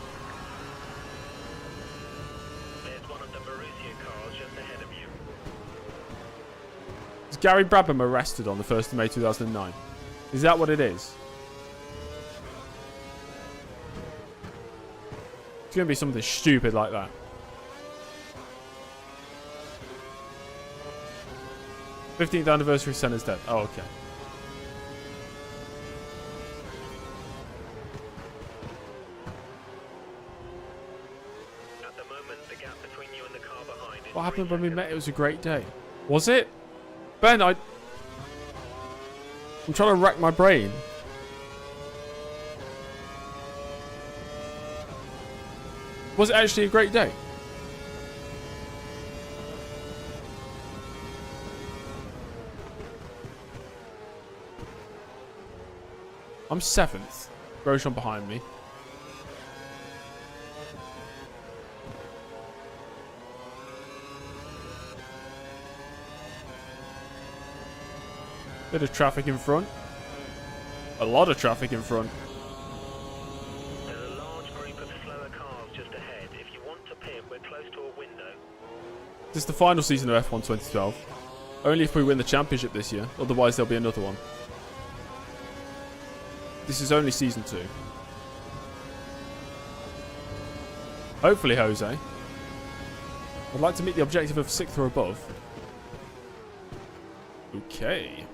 Gary Brabham arrested on the 1st of May 2009? Is that what it is? It's going to be something stupid like that. '15th anniversary Senna's dead. Oh, okay. At the moment, the gap between you and the car behind is What happened 3 when we seconds. met? It was a great day. Was it? Ben, I'm trying to rack my brain. Was it actually a great day? I'm 7th. Grosjean behind me. Bit of traffic in front. A lot of traffic in front. There's a large group of slower cars just ahead. If you want to pit, we're close to a window. This is the final season of F1 2012. Only if we win the championship this year. Otherwise, there'll be another one. This is only season 2. Hopefully, Jose. I'd like to meet the objective of 6th or above. Okay.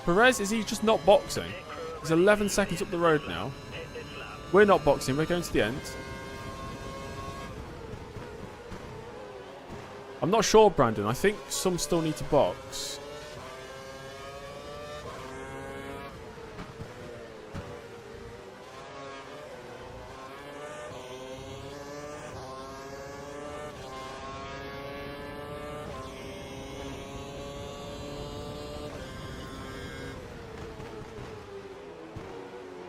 Perez, is he just not boxing? He's 11 seconds up the road now. Hit this lap. We're not boxing, we're going to the end. I'm not sure, Brandon. I think some still need to box.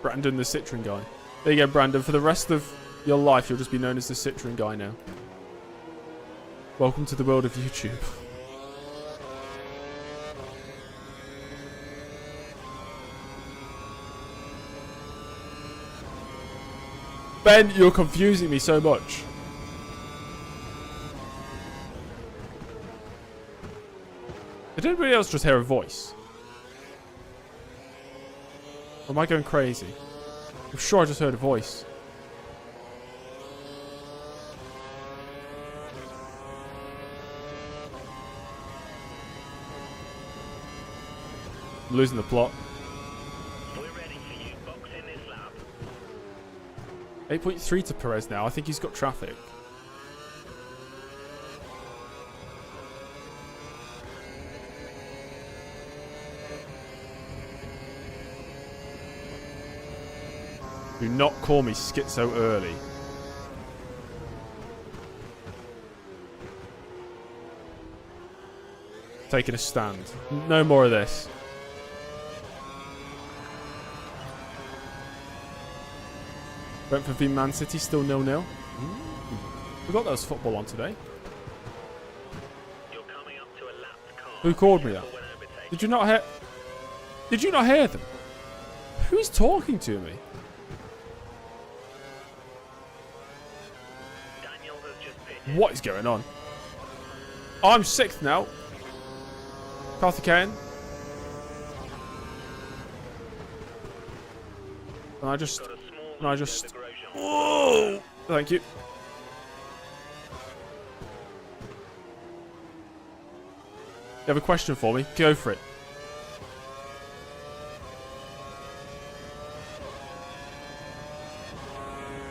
Brandon, the Citroen guy. There you go, Brandon. For the rest of your life, you'll just be known as the Citroen guy now. Welcome to the world of YouTube. Ben, you're confusing me so much. Did anybody else just hear a voice? Or am I going crazy? I'm sure I just heard a voice. I'm losing the plot. We're ready for you. Box in this lap. 8.3 to Perez now. I think he's got traffic. Do not call me schizo early. Taking a stand. No more of this. Brentford v Man City still 0-0. Forgot there was football on today. You're coming up to a lapped car. Who called me that? When overtaking. Did you not hear? Did you not hear them? Who is talking to me? Daniel has just pitted. What is going on? I'm 6th now. Karthikeyan. And I just... Got a small And I lead just... over Grosjean. Whoa! Thank you. You have a question for me? Go for it.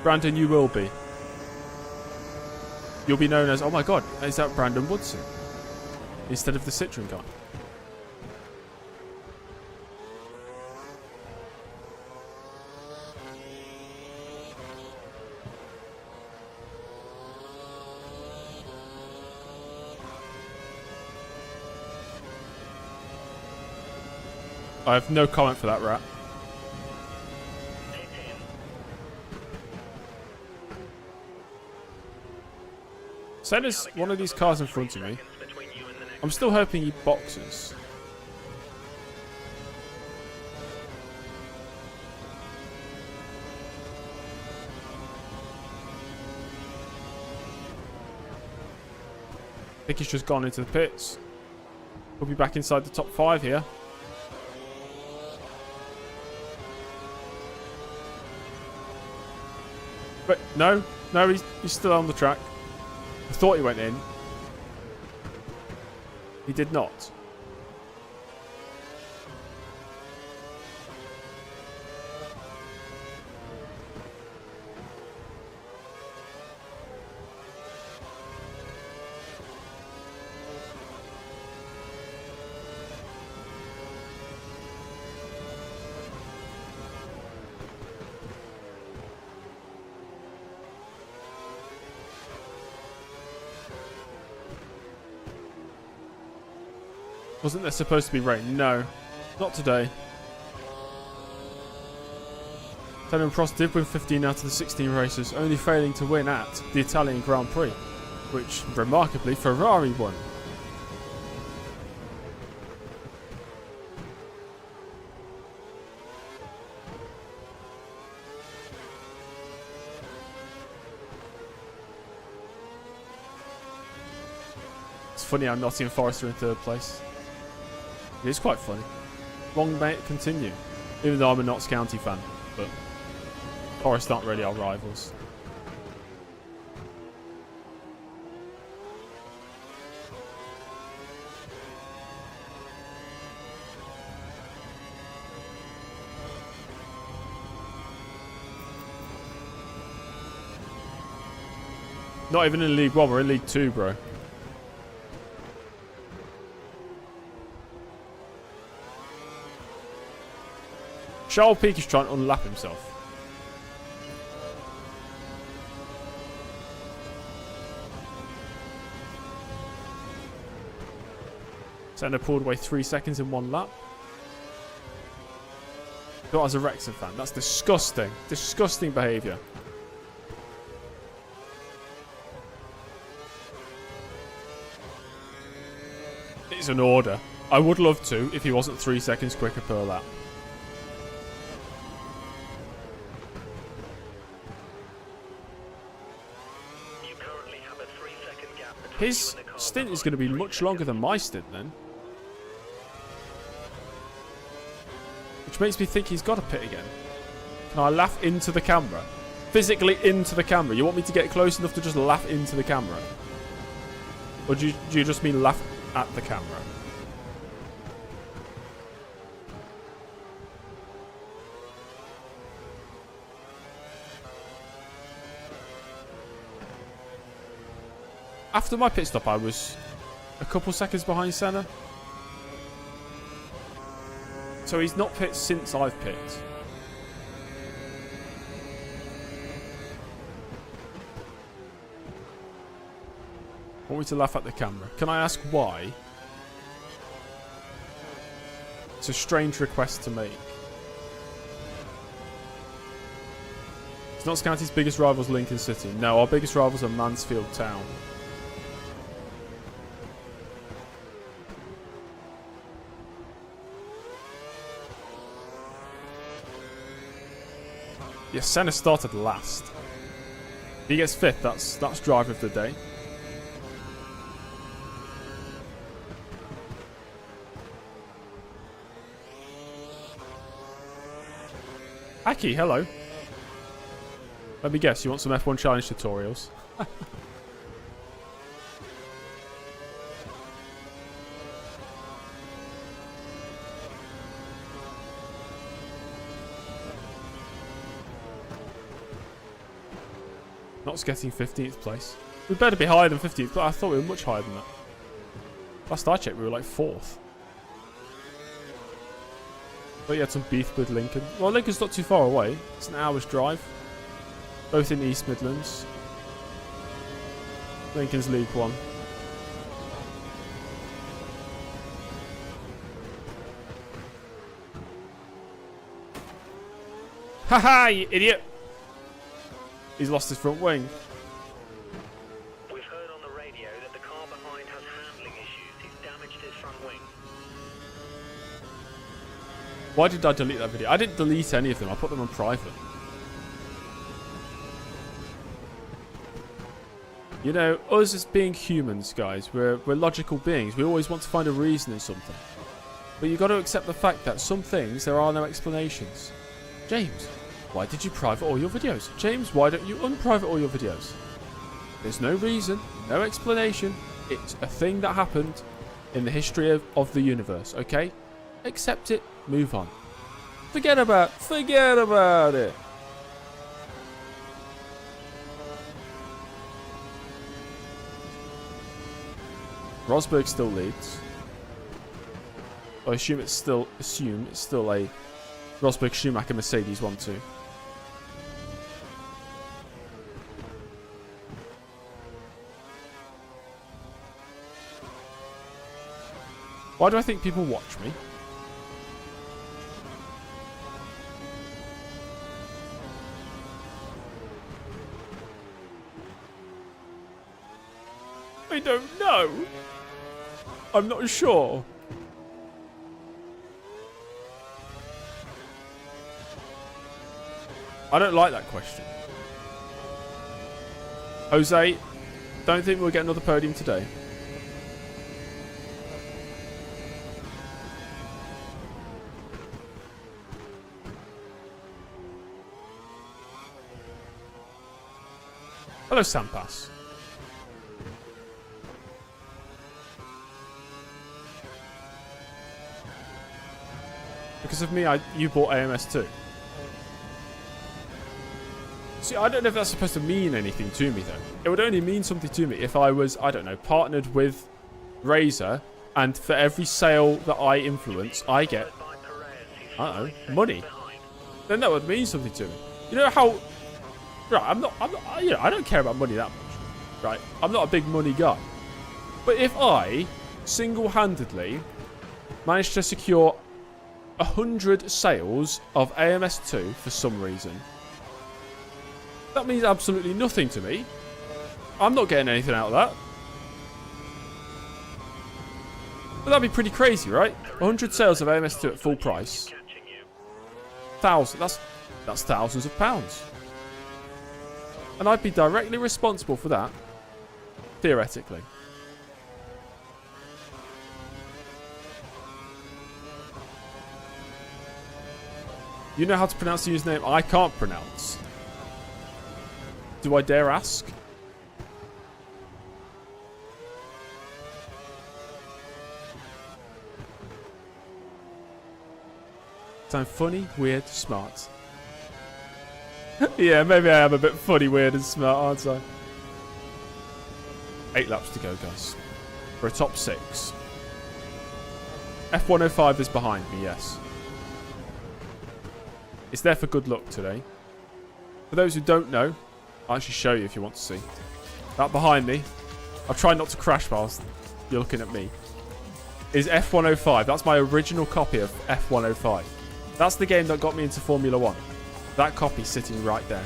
Brandon, you will be. You'll be known as... Oh my god, is that Brandon Woodson? Instead of the Citroen guy. I have no comment for that rat. Pit in. Senna's one of these cars in front of me. Seconds between you and the next. I'm still hoping he boxes. I think he's just gone into the pits. We'll be back inside the top 5 here. But no, he's still on the track. I thought he went in. He did not. Wasn't there supposed to be rain? No, not today. Fernando Prost did win 15 out of the 16 races, only failing to win at the Italian Grand Prix, which, remarkably, Ferrari won. It's funny how Nottingham Forest are in 3rd place. It is quite funny. Long may it continue. Even though I'm a Notts County fan. But Forest aren't really our rivals. Not even in League 1, we're in League 2, bro. Charles Peak is trying to unlap himself. Senna pulled away 3 seconds in 1 lap. Not as a Wrexham fan. That's disgusting. Disgusting behaviour. It's an order. I would love to if he wasn't 3 seconds quicker per lap. His stint is going to be much longer than my stint then. Which makes me think he's got to pit again. Can I laugh into the camera? Physically into the camera. You want me to get close enough to just laugh into the camera? Or do you just mean laugh at the camera? After my pit stop, I was a couple seconds behind Senna. So he's not pit since I've pit. Want me to laugh at the camera? Can I ask why? It's a strange request to make. It's not County's biggest rivals Lincoln City. No, our biggest rivals are Mansfield Town. Yes, Senna started last. If he gets 5th, that's driver of the day. Aki, hello. Let me guess, you want some F1 challenge tutorials? Not's getting 15th place. We better be higher than 15th, but I thought we were much higher than that. Last I checked, we were like 4th. But you had some beef with Lincoln. Well, Lincoln's not too far away. It's an hour's drive. Both in East Midlands. Lincoln's League 1. Haha, you idiot! He's lost his front wing. We've heard on the radio that the car behind has handling issues. He's damaged his front wing. Why did I delete that video? I didn't delete any of them. I put them on private. You know, us as being humans, guys, we're logical beings. We always want to find a reason in something. But you've got to accept the fact that some things, there are no explanations. James, why did you private all your videos? James, why don't you unprivate all your videos? There's no reason, no explanation. It's a thing that happened in the history of the universe, okay? Accept it, move on. Forget about it. Rosberg still leads. I assume it's still a Rosberg Schumacher Mercedes 1-2. Why do I think people watch me? I don't know. I'm not sure. I don't like that question. Jose, don't think we'll get another podium today. Hello, Sampas. Because of me, you bought AMS too. See, I don't know if that's supposed to mean anything to me, though. It would only mean something to me if I was, I don't know, partnered with Razer, and for every sale that I influence, I get, I don't know, money. Then that would mean something to me. You know how... Right, you know, I don't care about money that much. Right? I'm not a big money guy. But if I single-handedly managed to secure 100 sales of AMS2 for some reason, that means absolutely nothing to me. I'm not getting anything out of that. But that'd be pretty crazy, right? 100 sales of AMS2 at full price. That's thousands of pounds. And I'd be directly responsible for that, theoretically. You know how to pronounce the username I can't pronounce. Do I dare ask? Sound funny, weird, smart. Yeah, maybe I am a bit funny, weird and smart, aren't I? 8 laps to go, guys. For a top 6. F105 is behind me, yes. It's there for good luck today. For those who don't know, I'll actually show you if you want to see. That behind me, I'll try not to crash whilst you're looking at me, is F105. That's my original copy of F105. That's the game that got me into Formula 1. That copy sitting right there.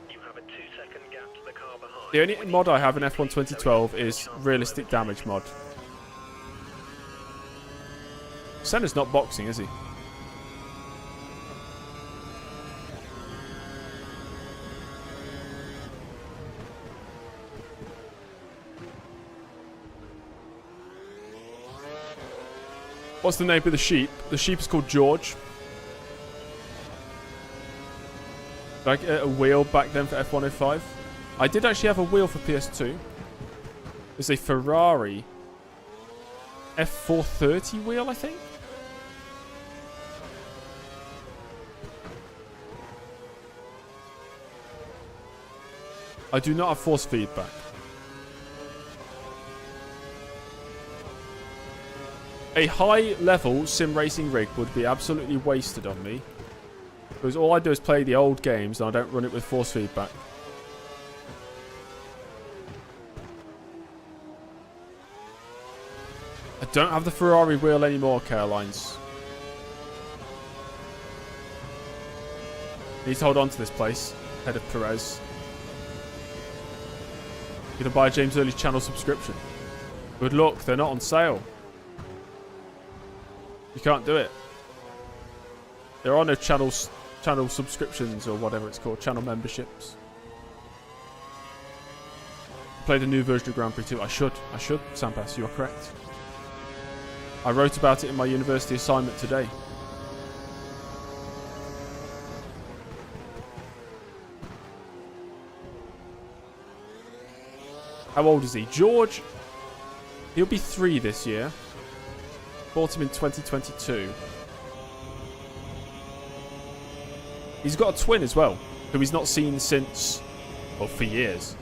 You have a 2-second gap to the car behind. The only mod I have in F1 2012 is realistic damage mod. Senna's not boxing, is he? What's the name of the sheep? The sheep is called George. Did I get a wheel back then for F105? I did actually have a wheel for PS2. There's a Ferrari F430 wheel, I think. I do not have force feedback. A high-level sim racing rig would be absolutely wasted on me. Because all I do is play the old games and I don't run it with force feedback. I don't have the Ferrari wheel anymore, Carolines. Need to hold on to this place. Ahead of Perez. You can buy a James Early channel subscription. Good luck, they're not on sale. You can't do it. There are no channel subscriptions or whatever it's called, channel memberships. Play the new version of Grand Prix 2. I should, Sampass, you are correct. I wrote about it in my university assignment today. How old is he? George, he'll be 3 this year. Bought him in 2022. He's got a twin as well, who he's not seen since, well, for years.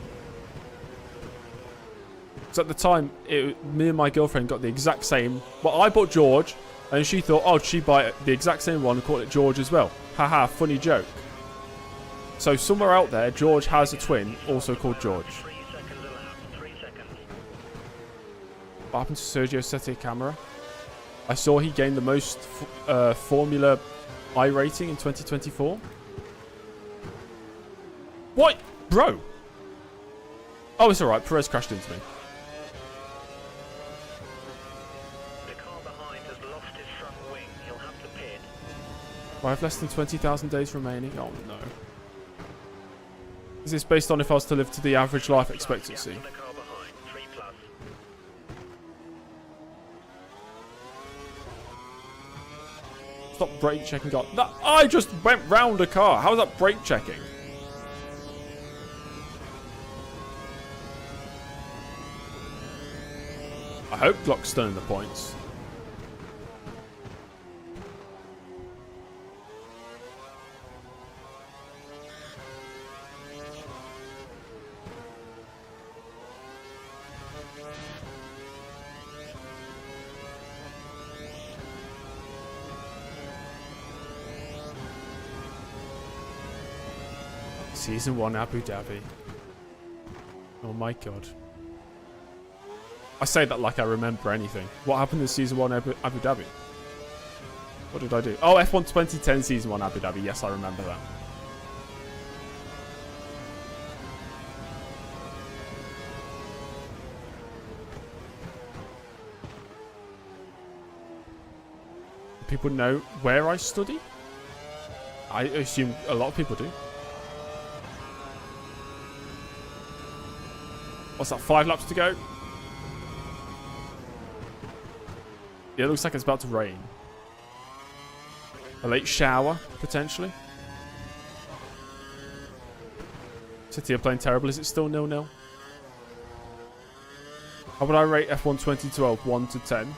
So at the time, me and my girlfriend got the exact same. Well, I bought George, and she thought, oh, she'd buy the exact same one and call it George as well. Haha, funny joke. So somewhere out there, George has a twin, also called George. 3 seconds elapsed. 3 seconds. What happened to Sergio Sette Camera? I saw he gained the most Formula I rating in 2024. What? Bro! Oh, it's alright. Perez crashed into me. The car behind has lost his front wing. He'll have to pit. I have less than 20,000 days remaining. Oh, no. Is this based on if I was to live to the average life expectancy? The car behind. 3 plus. Stop brake checking God. That, I just went round a car. How is that brake checking? I hope Glock's still in the points. Season 1 Abu Dhabi. Oh my god. I say that like I remember anything. What happened in Season 1 Abu Dhabi? What did I do? Oh, F1 2010 Season 1 Abu Dhabi. Yes, I remember that. People know where I study? I assume a lot of people do. What's that, 5 laps to go? Yeah, it looks like it's about to rain. A late shower, potentially. City are playing terrible. Is it still 0-0? How would I rate F1 2012, 1 to 10?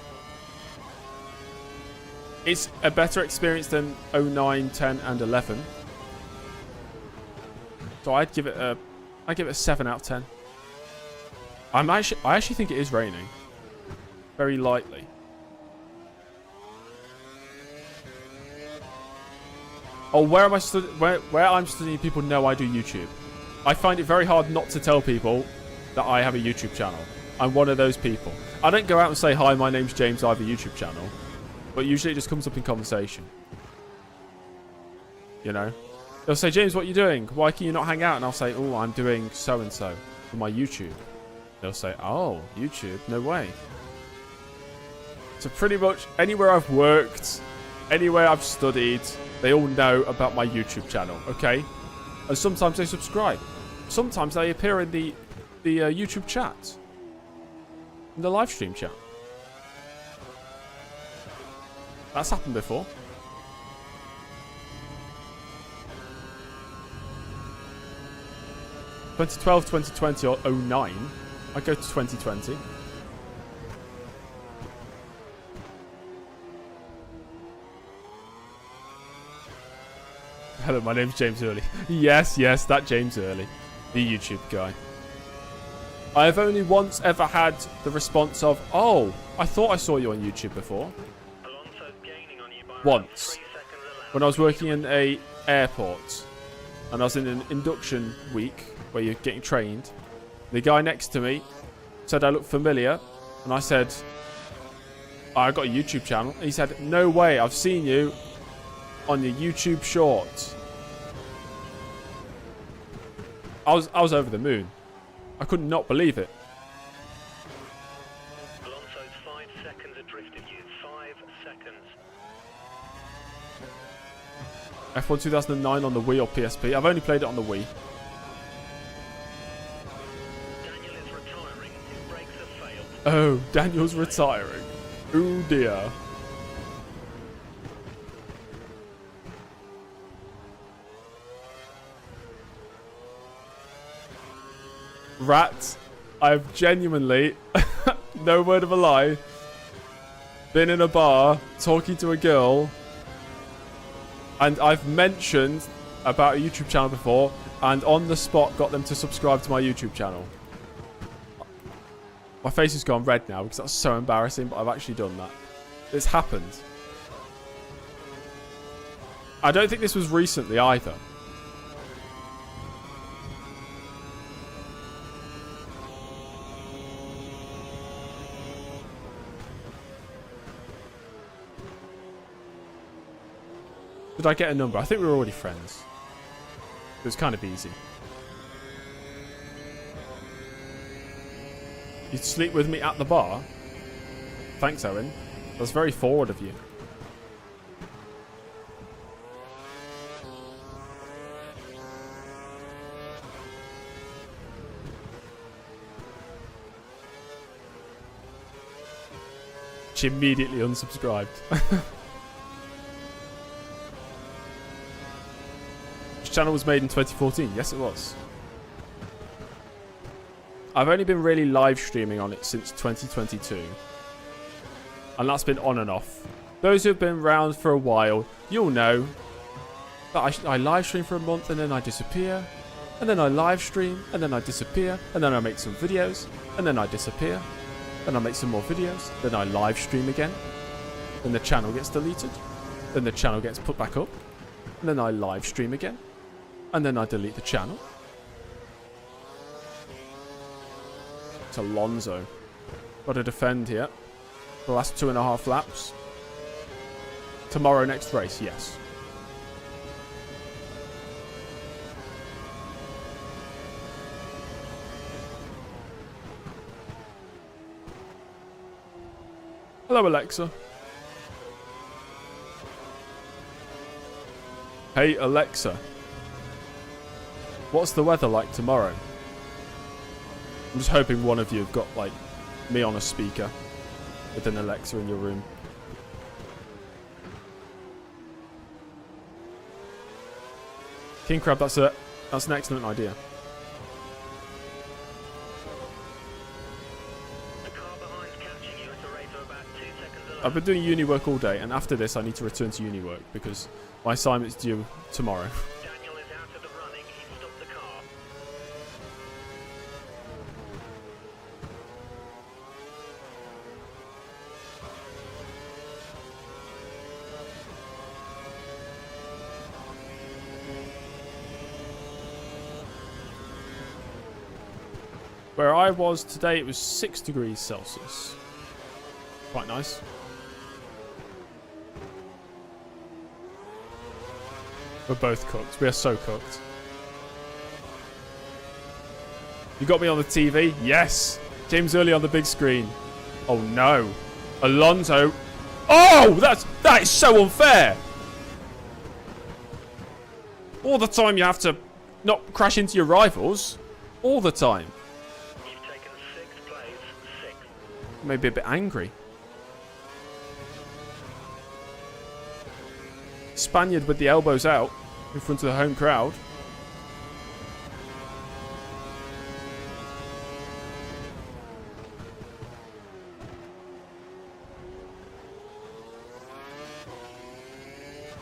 It's a better experience than 09, 10, and 11. So I'd give it a 7 out of 10. I actually think it is raining. Very lightly. Oh, where I'm studying, people know I do YouTube. I find it very hard not to tell people that I have a YouTube channel. I'm one of those people. I don't go out and say, hi, my name's James, I have a YouTube channel. But usually it just comes up in conversation. You know? They'll say, James, what are you doing? Why can you not hang out? And I'll say, oh, I'm doing so-and-so for my YouTube. They'll say, oh, YouTube? No way. So pretty much anywhere I've worked, anywhere I've studied, they all know about my YouTube channel, okay? And sometimes they subscribe. Sometimes they appear in the YouTube chat. In the live stream chat. That's happened before. (2012, 2020, or 09). I go to 2020. Hello, my name's James Early. Yes, that James Early. The YouTube guy. I have only once ever had the response of, oh, I thought I saw you on YouTube before. Once. When I was working in a airport. And I was in an induction week where you're getting trained. The guy next to me said I looked familiar. And I said, I got a YouTube channel. And he said, no way, I've seen you on your YouTube shorts. I was over the moon. I could not believe it. Alonso's 5 seconds adrift of you. 5 seconds. F1 2009 on the Wii or PSP. I've only played it on the Wii. Daniel is retiring. His brakes have failed. Oh, Daniel's retiring. Oh dear. Rat, I've genuinely, no word of a lie, been in a bar talking to a girl, and I've mentioned about a YouTube channel before, and on the spot got them to subscribe to my YouTube channel. My face has gone red now because that's so embarrassing, but I've actually done that. It's happened. I don't think this was recently either. Did I get a number? I think we were already friends. It was kind of easy. You'd sleep with me at the bar? Thanks, Owen. That's very forward of you. She immediately unsubscribed. This channel was made in 2014. Yes, it was. I've only been really live streaming on it since 2022. And that's been on and off. Those who have been around for a while, you'll know that I live stream for a month and then I disappear. And then I live stream and then I disappear. And then I make some videos and then I disappear. Then I make some more videos. Then I live stream again. Then the channel gets deleted. Then the channel gets put back up. And then I live stream again. And then I delete the channel. It's Alonso. Got to defend here. The last 2.5 laps. Tomorrow, next race, yes. Hello, Alexa. Hey, Alexa. What's the weather like tomorrow? I'm just hoping one of you have got, like, me on a speaker with an Alexa in your room. King Crab, that's an excellent idea. The car behind's catching you at a rate of about 2 seconds alone. I've been doing uni work all day, and after this I need to return to uni work because my assignment's due tomorrow. Daniel is out of the running. He's stopped the car. Where I was today, it was 6 degrees Celsius. Quite nice. We're both cooked. We are so cooked. You got me on the TV? Yes! James Early on the big screen. Oh no. Alonso. Oh! That is so unfair! All the time you have to not crash into your rivals. All the time. You've taken 6th place. 6th. Maybe a bit angry. Spaniard with the elbows out in front of the home crowd.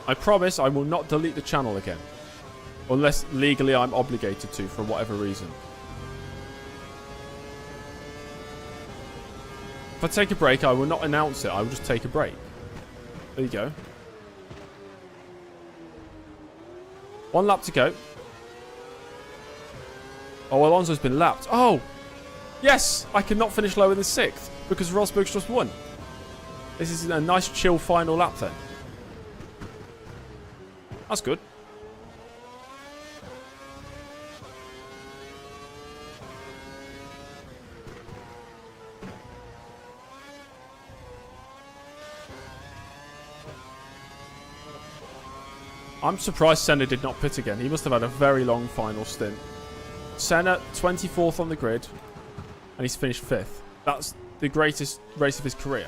I promise I will not delete the channel again. Unless legally I'm obligated to for whatever reason. If I take a break, I will not announce it. I will just take a break. There you go. 1 lap to go. Oh, Alonso's been lapped. Oh! Yes! I cannot finish lower than 6th because Rosberg's just won. This is a nice chill final lap then. That's good. I'm surprised Senna did not pit again. He must have had a very long final stint. Senna, 24th on the grid, and he's finished 5th. That's the greatest race of his career.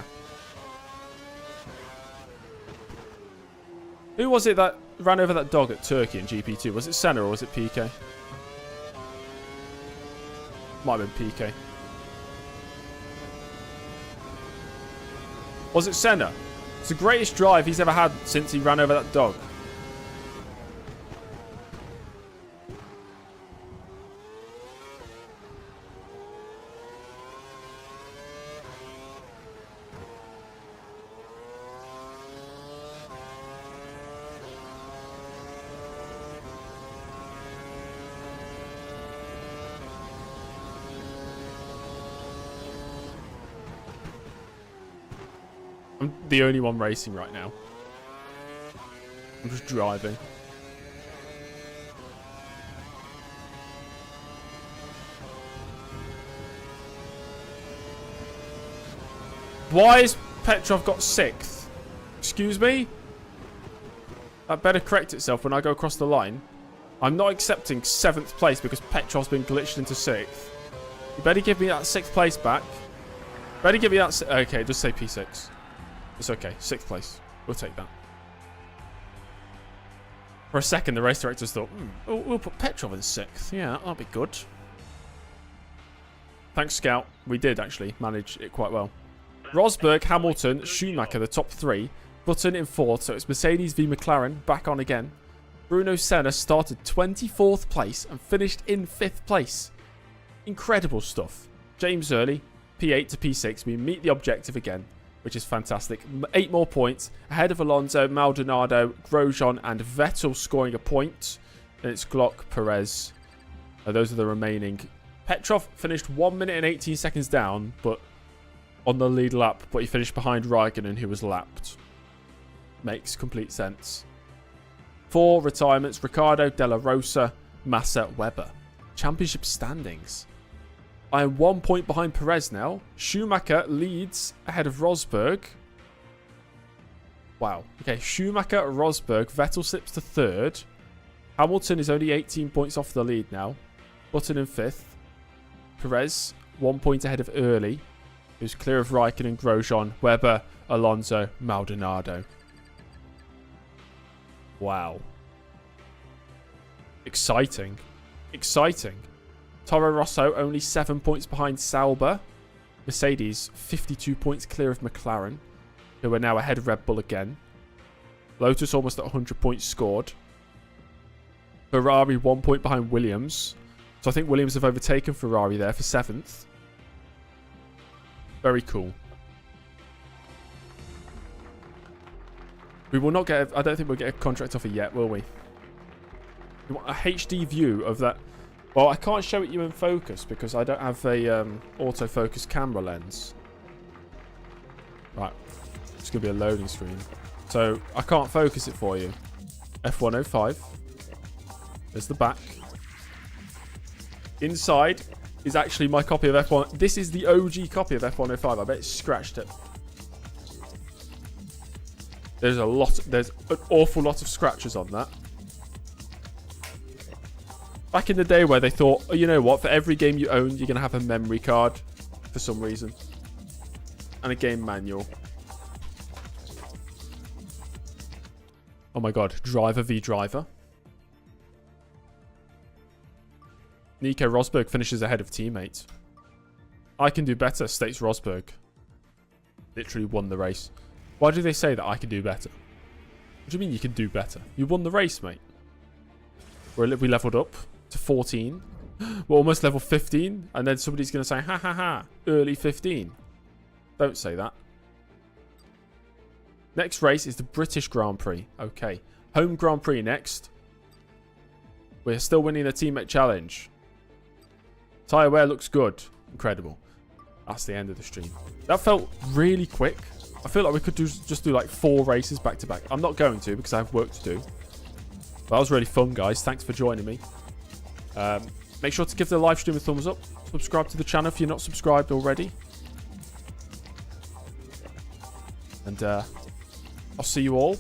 Who was it that ran over that dog at Turkey in GP2? Was it Senna or was it PK? Might have been PK. Was it Senna? It's the greatest drive he's ever had since he ran over that dog. I'm the only one racing right now. I'm just driving. Why is Petrov got 6th? Excuse me? That better correct itself when I go across the line. I'm not accepting 7th place because Petrov's been glitched into 6th. You better give me that 6th place back. Better give me that... Okay, just say P6. It's okay. 6th place. We'll take that. For a second, the race directors thought, we'll put Petrov in 6th. Yeah, that'll be good. Thanks, Scout. We did, actually, manage it quite well. Rosberg, Hamilton, Schumacher, the top 3. Button in 4th, so it's Mercedes v McLaren, back on again. Bruno Senna started 24th place and finished in 5th place. Incredible stuff. James Early, P8 to P6. We meet the objective again, which is fantastic. 8 more points ahead of Alonso, Maldonado, Grosjean, and Vettel scoring a point. And it's Glock, Perez. Those are the remaining. Petrov finished 1 minute and 18 seconds down, but on the lead lap. But he finished behind Raikkonen, who was lapped. Makes complete sense. 4 retirements: Ricciardo, Della Rosa, Massa, Webber. Championship standings. I am 1 point behind Perez now. Schumacher leads ahead of Rosberg. Wow. Okay, Schumacher, Rosberg. Vettel slips to 3rd. Hamilton is only 18 points off the lead now. Button in 5th. Perez, 1 point ahead of Early, who's clear of Raikkonen, Grosjean, Webber, Alonso, Maldonado. Wow. Exciting. Exciting. Toro Rosso only 7 points behind Sauber. Mercedes 52 points clear of McLaren, who are now ahead of Red Bull again. Lotus almost at 100 points scored. Ferrari 1 point behind Williams. So I think Williams have overtaken Ferrari there for 7th. Very cool. We will not get... I don't think we'll get a contract offer yet, will we? You want a HD view of that... Well, I can't show it you in focus because I don't have a autofocus camera lens. Right. It's going to be a loading screen. So, I can't focus it for you. F105. There's the back. Inside is actually my copy of F1. This is the OG copy of F105. I bet it scratched it. There's an awful lot of scratches on that. Back in the day where they thought, oh, you know what, for every game you own, you're going to have a memory card for some reason. And a game manual. Oh my god, driver v driver. Nico Rosberg finishes ahead of teammate. I can do better, states Rosberg. Literally won the race. Why do they say that I can do better? What do you mean you can do better? You won the race, mate. We leveled up to 14. We're almost level 15. And then somebody's going to say, ha ha ha, early 15. Don't say that. Next race is the British Grand Prix. Okay. Home Grand Prix next. We're still winning the teammate challenge. Tyre wear looks good. Incredible. That's the end of the stream. That felt really quick. I feel like we could just do like 4 races back to back. I'm not going to because I have work to do. But that was really fun, guys. Thanks for joining me. Make sure to give the live stream a thumbs up. Subscribe to the channel if you're not subscribed already. And I'll see you all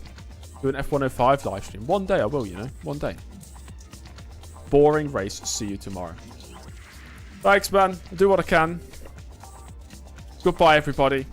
Do an F105 live stream. One day I will, you know. One day. Boring race. See you tomorrow. Thanks, man. I'll do what I can. Goodbye, everybody.